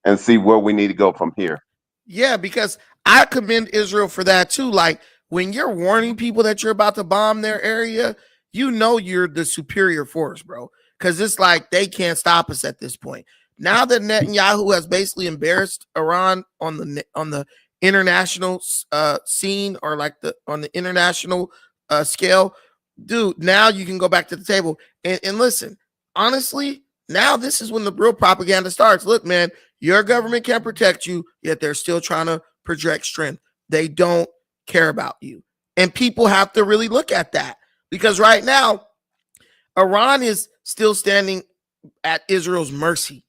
and see where we need to go from here. Yeah, because I commend Israel for that too. Like, when you're warning people that you're about to bomb their area, you know you're the superior force, bro. Because it's like they can't stop us at this point. Now that Netanyahu has basically embarrassed Iran on the international scene, or like on the international scale, dude, now you can go back to the table and listen. Honestly, now this is when the real propaganda starts. Look, man, your government can't protect you, yet they're still trying to project strength. They don't care about you. And people have to really look at that, because right now, Iran is still standing at Israel's mercy.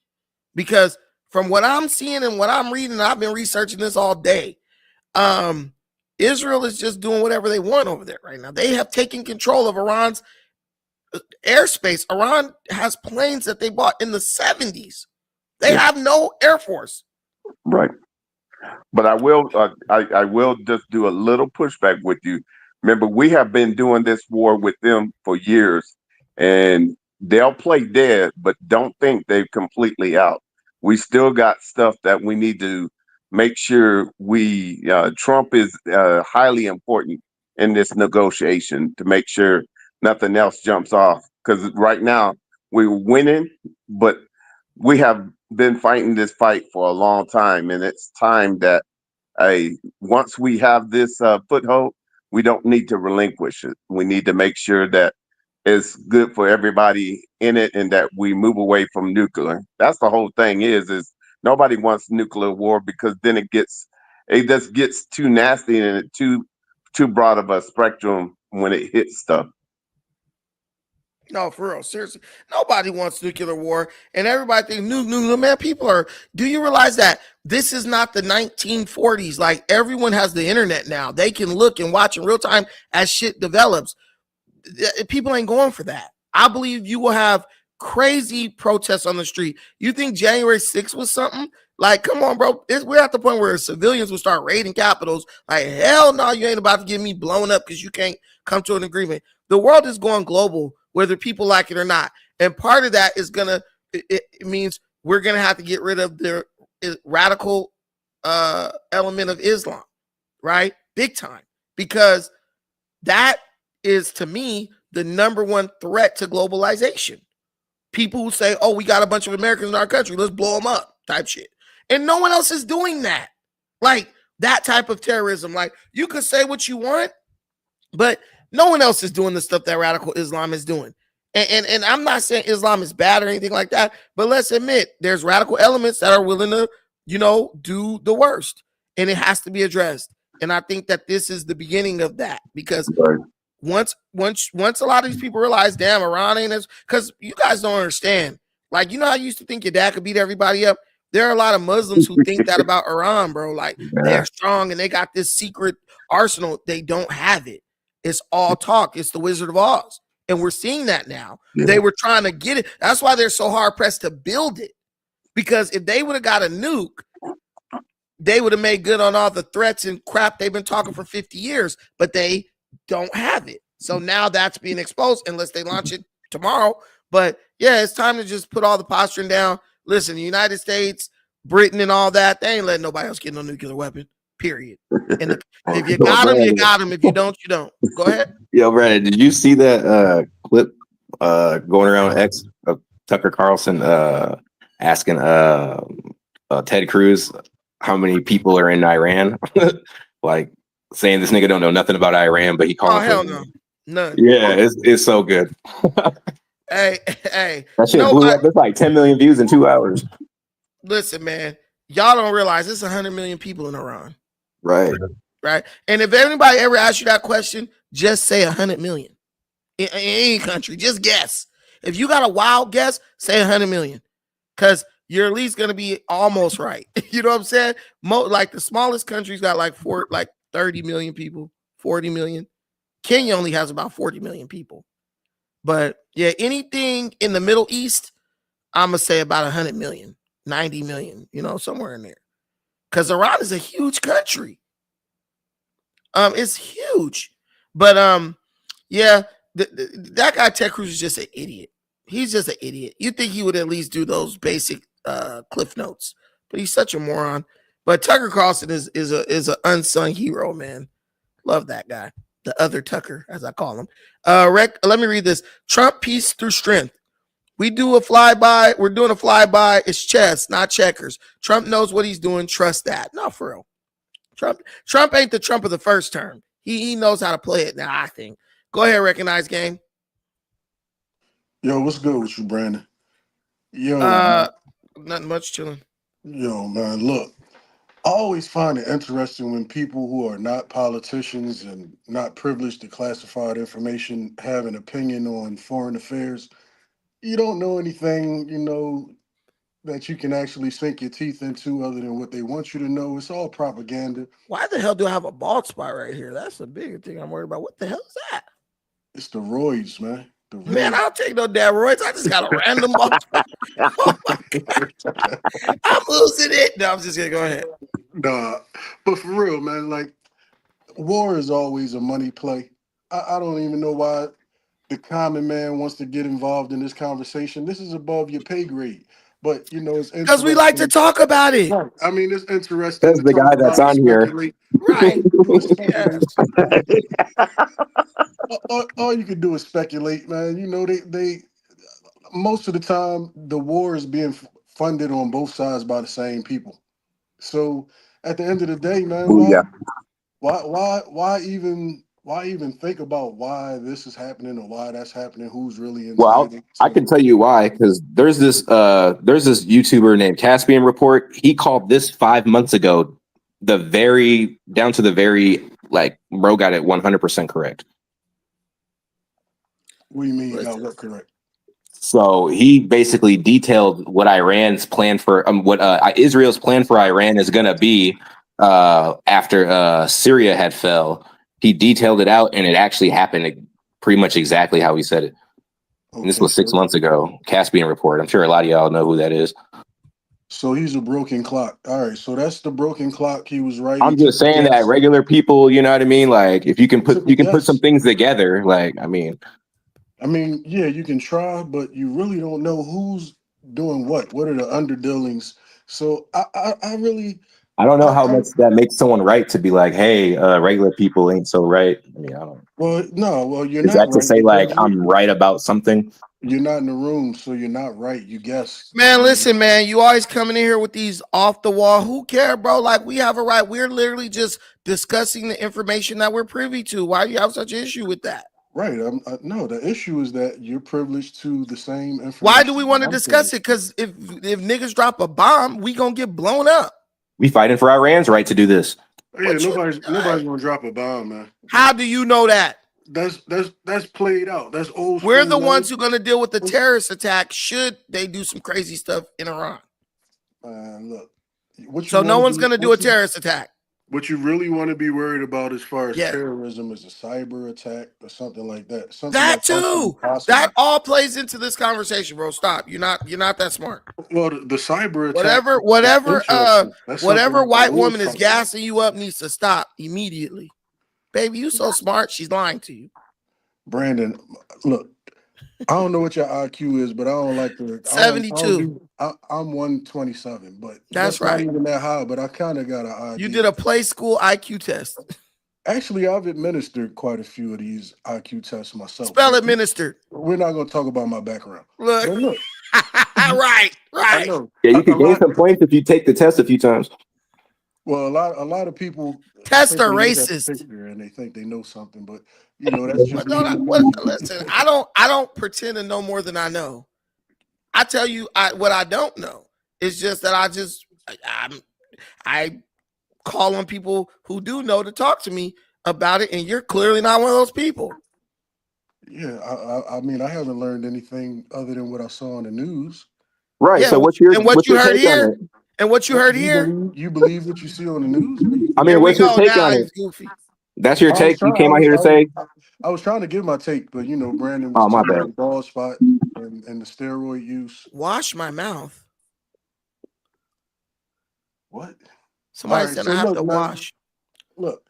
Because from what I'm seeing and what I'm reading, I've been researching this all day. Israel is just doing whatever they want over there right now. They have taken control of Iran's airspace. Iran has planes that they bought in the 70s. They have no air force. Right. But I will just do a little pushback with you. Remember, we have been doing this war with them for years, and they'll play dead, but don't think they're completely out. We still got stuff that we need to make sure Trump is highly important in this negotiation, to make sure nothing else jumps off. Because right now we're winning, but we have been fighting this fight for a long time, and it's time that once we have this foothold, we don't need to relinquish it. We need to make sure that it's good for everybody in it, and that we move away from nuclear. That's the whole thing. Is nobody wants nuclear war, because then it just gets too nasty, and too broad of a spectrum when it hits stuff. No, for real, seriously. Nobody wants nuclear war, and everybody thinks nuclear. Man, people are. Do you realize that this is not the 1940s? Like everyone has the internet now; they can look and watch in real time as shit develops. People ain't going for that. I believe you will have crazy protests on the street. You think January 6th was something? Like, come on, bro. We're at the point where civilians will start raiding capitals. Like, hell no, you ain't about to get me blown up because you can't come to an agreement. The world is going global, whether people like it or not. And part of that is it means we're gonna have to get rid of the radical element of Islam, right? Big time. Because that is, to me, the number one threat to globalization. People who say, oh, we got a bunch of Americans in our country, let's blow them up, type shit. And no one else is doing that. Like that type of terrorism. Like you could say what you want, but no one else is doing the stuff that radical Islam is doing. And I'm not saying Islam is bad or anything like that, but let's admit there's radical elements that are willing to, do the worst. And it has to be addressed. And I think that this is the beginning of that, because once a lot of these people realize, damn, Iran ain't as, because you guys don't understand. Like, how you used to think your dad could beat everybody up? There are a lot of Muslims who think that about Iran, bro. Like, they're strong and they got this secret arsenal. They don't have it. It's all talk. It's the Wizard of Oz. And we're seeing that now. Yeah. They were trying to get it. That's why they're so hard pressed to build it. Because if they would have got a nuke, they would have made good on all the threats and crap they've been talking for 50 years. But they don't have it. So now that's being exposed unless they launch it tomorrow. But yeah, it's time to just put all the posturing down. Listen, the United States, Britain, and all that, they ain't letting nobody else get no nuclear weapon, period. And if you got them, you got them. If you don't, you don't. Go ahead. Yo, Brandon, did you see that clip going around X of Tucker Carlson asking Ted Cruz how many people are in Iran? Like saying this nigga don't know nothing about Iran, but he called. Oh, hell no. None. Yeah, it's so good. Hey, that shit blew up. It's like 10 million views in 2 hours. Listen, man, y'all don't realize there's 100 million people in Iran. Right. And if anybody ever asks you that question, just say 100 million in any country. Just guess. If you got a wild guess, say 100 million, because you're at least gonna be almost right. You know what I'm saying? Like the smallest country's got like 30 million people, 40 million. Kenya only has about 40 million people. But yeah, anything in the Middle East, I'm going to say about 100 million, 90 million, somewhere in there. Because Iran is a huge country. It's huge. But yeah, that guy Ted Cruz is just an idiot. He's just an idiot. You'd think he would at least do those basic cliff notes. But he's such a moron. But Tucker Carlson is an unsung hero, man. Love that guy. The other Tucker, as I call him. Let me read this. Trump peace through strength. We do a flyby. We're doing a flyby. It's chess, not checkers. Trump knows what he's doing. Trust that. No, for real. Trump ain't the Trump of the first term. He knows how to play it now, I think. Go ahead, Recognize Game. Yo, what's good with you, Brandon? Yo, nothing much, chilling. Yo, man, look. I always find it interesting when people who are not politicians and not privileged to classified information have an opinion on foreign affairs. You don't know anything, that you can actually sink your teeth into other than what they want you to know. It's all propaganda. Why the hell do I have a bald spot right here? That's the bigger thing I'm worried about. What the hell is that? It's the roids, man. Man, I don't take no damn roids. I just got a random bald spot. Oh my God. I'm losing it. No, I'm just going to go ahead. Nah, but for real, man, like war is always a money play. I don't even know why the common man wants to get involved in this conversation. This is above your pay grade. But it's because we like to talk about it. I mean, it's interesting. That's the guy that's on here. Right. All you can do is speculate, man. They most of the time the war is being funded on both sides by the same people. So at the end of the day, man, why even think about why this is happening or why that's happening? Who's really in? Well, I can tell you why, because there's this YouTuber named Caspian Report. He called this 5 months ago, down to the very, like, bro got it 100% correct. What do you mean you got Listen. what correct? So he basically detailed what Iran's plan for Israel's plan for Iran is going to be after Syria had fell. He detailed it out, and it actually happened pretty much exactly how he said it. And this Okay, was 6 months ago. Caspian Report. I'm sure a lot of y'all know who that is. so he's a broken clock. All right, so that's the broken clock. He was right. I'm just saying that regular people, you know what I mean? Like if you can put some things together, like I mean, yeah, you can try, but you really don't know who's doing what. What are the underdealings? So I really, I don't know how I much that makes someone right to be like, hey, regular people ain't so right. I mean, I don't. well, you're Is not that to right say like because I'm right about something? you're not in the room, so you're not right. You guess. Man, listen, man. You always coming in here with these off the wall. Who care, bro? Like we have a right. We're literally just discussing the information that we're privy to. Why do you have such an issue with that? Right. No, the issue is that you're privileged to the same information. Why do we want to I'm discuss it? Because if niggas drop a bomb, we gonna get blown up. We fighting for Iran's right to do this. Yeah, nobody's gonna drop a bomb, man. How do you know that? That's played out. That's old. We're the school, ones man. who are gonna deal with the terrorist attack should they do some crazy stuff in Iran. Look, what you So no wanna one's do- gonna do a what you- terrorist attack. What you really want to be worried about as far as Yeah. terrorism is a cyber attack or something like that. Something That that's actually too. possible. That all plays into this conversation, bro. Stop. You're not that smart. Well, the cyber attack. Whatever That's whatever something white that woman is talking about. gassing you up needs to stop immediately. Baby, you so smart, she's lying to you. Brandon, look, I don't know what your IQ is, but I don't like to. 72. I'm 127, but That's not right. even that high. But I kind of got an IQ. You did a play school IQ test. Actually, I've administered quite a few of these IQ tests myself. Spell administered. We're not going to talk about my background. Look. But look, right. I know. Yeah, you can gain some points if you take the test a few times. Well, a lot of people Tests think are they look at the racist. picture and they think they know something, but that's just Listen, I don't pretend to know more than I know. I tell you, what I don't know is just that I call on people who do know to talk to me about it, and you're clearly not one of those people. Yeah, I mean, I haven't learned anything other than what I saw on the news. Right. Yeah, So what's your and what you heard take on here? it? And what you heard here? You believe what you see on the news? I mean, Here we what's your go. take Now on he's it? goofy. That's your I take. was You came out here to say, I was trying to give my take, but Brandon Oh, was my talking bad. about the bald spot and the steroid use. Wash my mouth. What? Somebody All right, said so I have look, to man, wash. Look,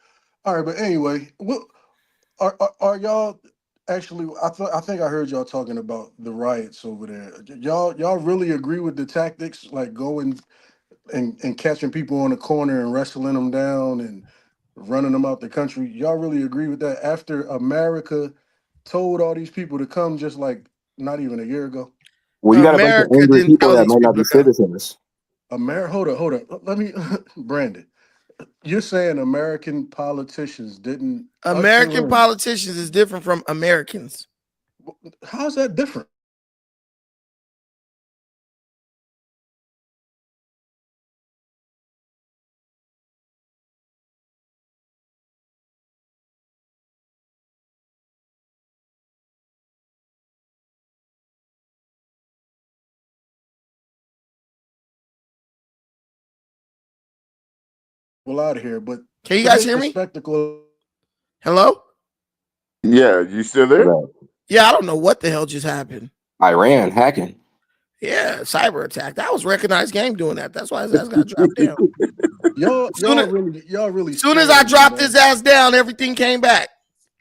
all right, but anyway, what are y'all actually? I think I heard y'all talking about the riots over there. Y'all really agree with the tactics, like going and catching people on the corner and wrestling them down and running them out the country? Y'all really agree with that? After America told all these people to come, just like not even a year ago. well, you got a bunch of America angry didn't people tell that these might not people be to come. citizens. Hold on. Let me, Brandon. You're saying American politicians didn't usher American in- politicians is different from Americans. How's that different? Well, out of here, but Can you to guys make hear the me? spectacle. Hello? Yeah, you still there? Right. Yeah, I don't know what the hell just happened. Iran hacking. Yeah, cyber attack. That was recognized game doing that. That's why his ass got dropped down. Y'all As really. soon as I dropped his ass down, everything came back.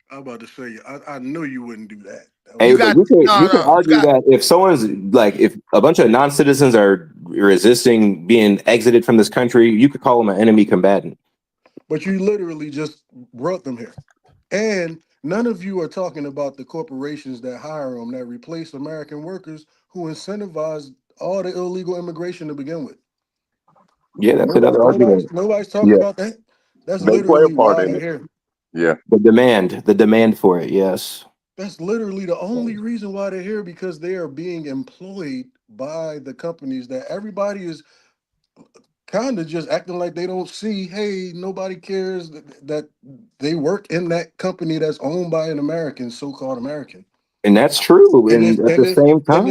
I'm about to say, I know you wouldn't do that. Hey, You but got- you can, no, you can no, you argue got- that if someone's like, if a bunch of non-citizens are resisting being exited from this country, you could call them an enemy combatant. But you literally just brought them here. And none of you are talking about the corporations that hire them, that replace American workers who incentivize all the illegal immigration to begin with. Yeah, that's another argument. Nobody's talking Yeah. about that. That's They play a literally part why in they're it. here. Yeah. The demand for it. Yes. That's literally the only reason why they're here, because they are being employed by the companies that everybody is kind of just acting like they don't see. Hey, nobody cares that they work in that company that's owned by an American, so-called American. And that's true. And at the same time,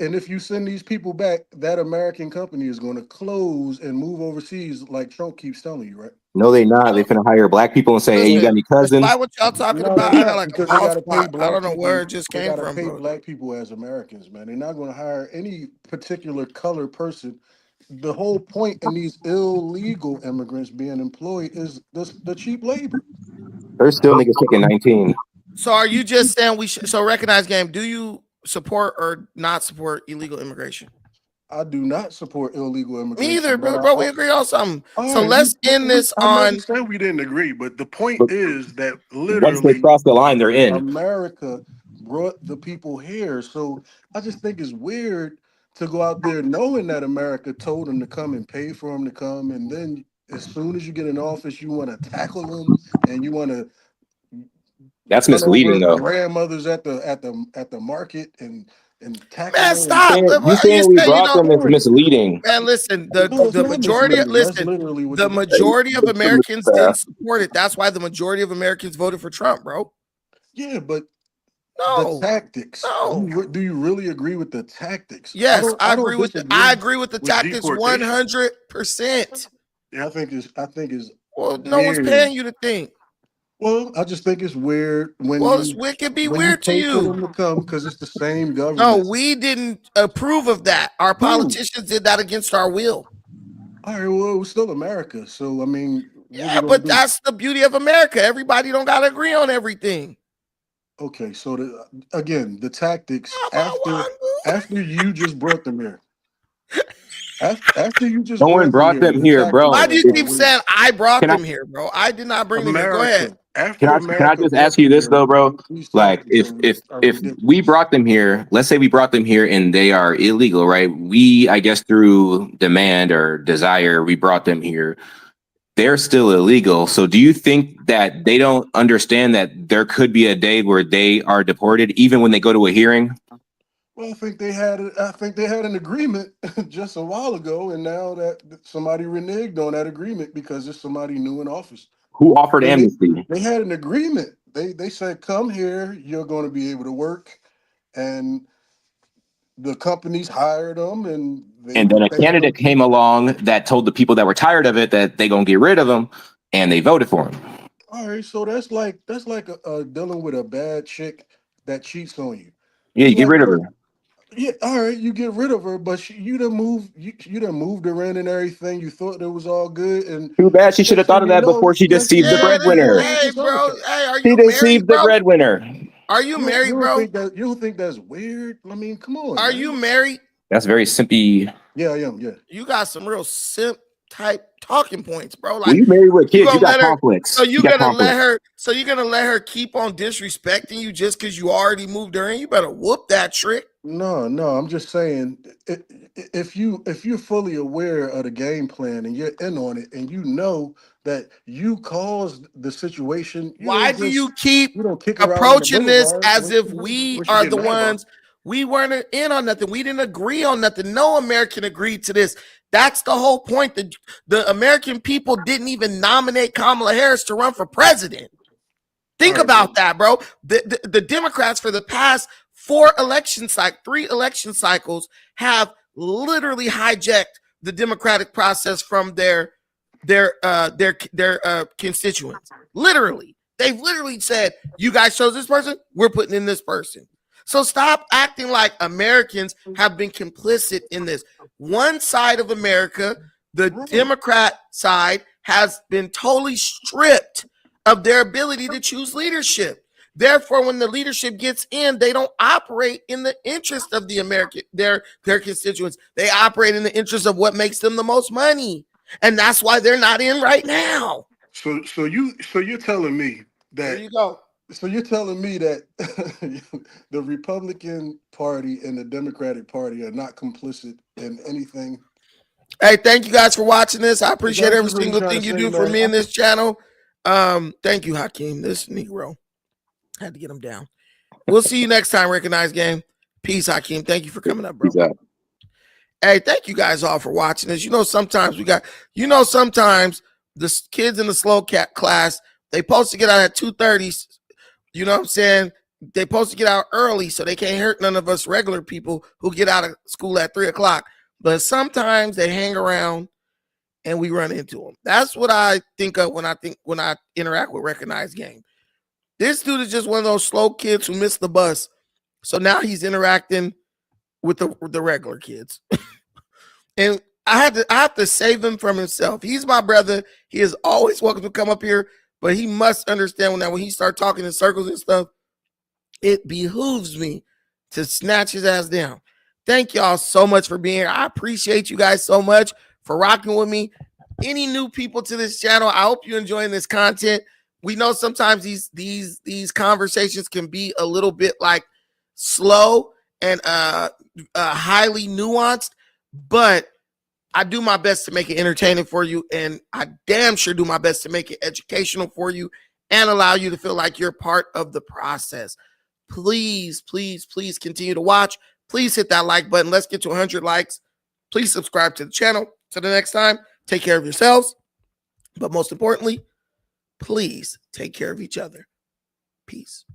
And if you send these people back, that American company is going to close and move overseas, like Trump keeps telling you, right? no, they not. They finna hire black people and say, "Hey, you got any cousins?" Despite what y'all talking No, about, they're I got not, like a because they bald got to pay spot. I black don't know people. where it just They came got to from, pay bro. black people as Americans, man. They're not going to hire any particular color person. The whole point in these illegal immigrants being employed is the cheap labor. There's still niggas taking 19. So are you just saying we should? So recognize game. Do you support or not support illegal immigration? I do not support illegal immigration. Me either, but bro. We agree on something. So right, let's end this I never on. said we didn't agree, but the point But is that once they literally cross the line, they're in. America brought the people here. So I just think it's weird to go out there knowing that America told them to come and pay for them to come, and then as soon as you get in office, you want to tackle them and you want to That's run over misleading, though. grandmothers at the market and tackle Man, them. stop. You saying we brought them is misleading. Man, listen. No, it's The not majority. misleading. That's Listen. literally what The they- majority of Americans didn't support it. That's why the majority of Americans voted for Trump, bro. Yeah, but No. the tactics. No. Do you really agree with the tactics? Yes, I don't agree with disagree I agree with the with tactics deportation. 100%. Yeah, I think it's Well, no one's weird. paying you to think. Well, I just think it's weird when Well, you it could be when weird to pay for you. them to come because it's the same government. No, we didn't approve of that. Our politicians did that against our will. All right, well, it was still America. So I mean, what Yeah, we but gonna do? that's the beauty of America. Everybody don't gotta agree on everything. Okay. So again, the tactics after you just brought them here. After you just No one brought them here, bro. Why do you keep It's- saying I brought Can I- them here, bro? I did not bring them here. Go ahead. Can I just ask you this though, bro? Like, if we brought them here, let's say we brought them here and they are illegal, right? We, I guess, through demand or desire, we brought them here. They're still illegal. So, do you think that they don't understand that there could be a day where they are deported, even when they go to a hearing? Well, I think they had an agreement just a while ago, and now that somebody reneged on that agreement because it's somebody new in office. Who offered amnesty? They had an agreement. They said, "Come here, you're going to be able to work," and the companies hired them, and then a candidate came along that told the people that were tired of it that they gonna get rid of them, and they voted for him. All right, so that's like dealing with a bad chick that cheats on you. Yeah, you get rid of her. Yeah, all right, you get rid of her, but you done moved her in and everything. You thought it was all good, and Too bad she should have thought of that before she deceived the breadwinner. Hey, bro. Hey, are She you married, deceived the bro? breadwinner. Are you married, bro? You don't think that's weird? I mean, come on. Are man. you married? That's very simpy. Yeah, I am. Yeah. You got some real simp type talking points, bro. Like When you married with kids, gonna you got let her- conflicts. So you're got gonna let conflicts. her. So you're gonna let her keep on disrespecting you just because you already moved her in. You better whoop that trick. No, I'm just saying if you're fully aware of the game plan and you're in on it and you know that you caused the situation, Why do you keep don't kick her out on the approaching this boulevard. as if we What you are getting the mad about? ones? We weren't in on nothing. We didn't agree on nothing. No American agreed to this. That's the whole point. The American people didn't even nominate Kamala Harris to run for president. Think about that, bro. The Democrats for the past 3 election cycles have literally hijacked the democratic process from their constituents. Literally, they've literally said, "You guys chose this person. We're putting in this person." So stop acting like Americans have been complicit in this. One side of America, the Democrat side, has been totally stripped of their ability to choose leadership. Therefore, when the leadership gets in, they don't operate in the interest of the their constituents. They operate in the interest of what makes them the most money. And that's why they're not in right now. So you're telling me that There you go. So you're telling me that the Republican Party and the Democratic Party are not complicit in anything? Hey, thank you guys for watching this. I appreciate That's every what I'm single trying thing to you say, do for man. me in this channel. Thank you, Hakeem. This Negro. Had to get him down. We'll see you next time, Recognize Game. Peace, Hakeem. Thank you for coming up, bro. Peace out. Hey, thank you guys all for watching this. Sometimes sometimes the kids in the slow cat class, they supposed to get out at 2:30. You know what I'm saying? they're supposed to get out early so they can't hurt none of us regular people who get out of school at 3 o'clock. But sometimes they hang around and we run into them. That's what I think of when I interact with Recognized Game. This dude is just one of those slow kids who missed the bus. So now he's interacting with the regular kids. And I have to save him from himself. He's my brother. He is always welcome to come up here, but he must understand when he start talking in circles and stuff, it behooves me to snatch his ass down. Thank y'all so much for being here. I appreciate you guys so much for rocking with me. Any new people to this channel, I hope you're enjoying this content. We know sometimes these conversations can be a little bit like slow and highly nuanced, but I do my best to make it entertaining for you, and I damn sure do my best to make it educational for you and allow you to feel like you're part of the process. Please, please, please continue to watch. Please hit that like button. Let's get to 100 likes. Please subscribe to the channel. Till the next time, take care of yourselves. But most importantly, please take care of each other. Peace.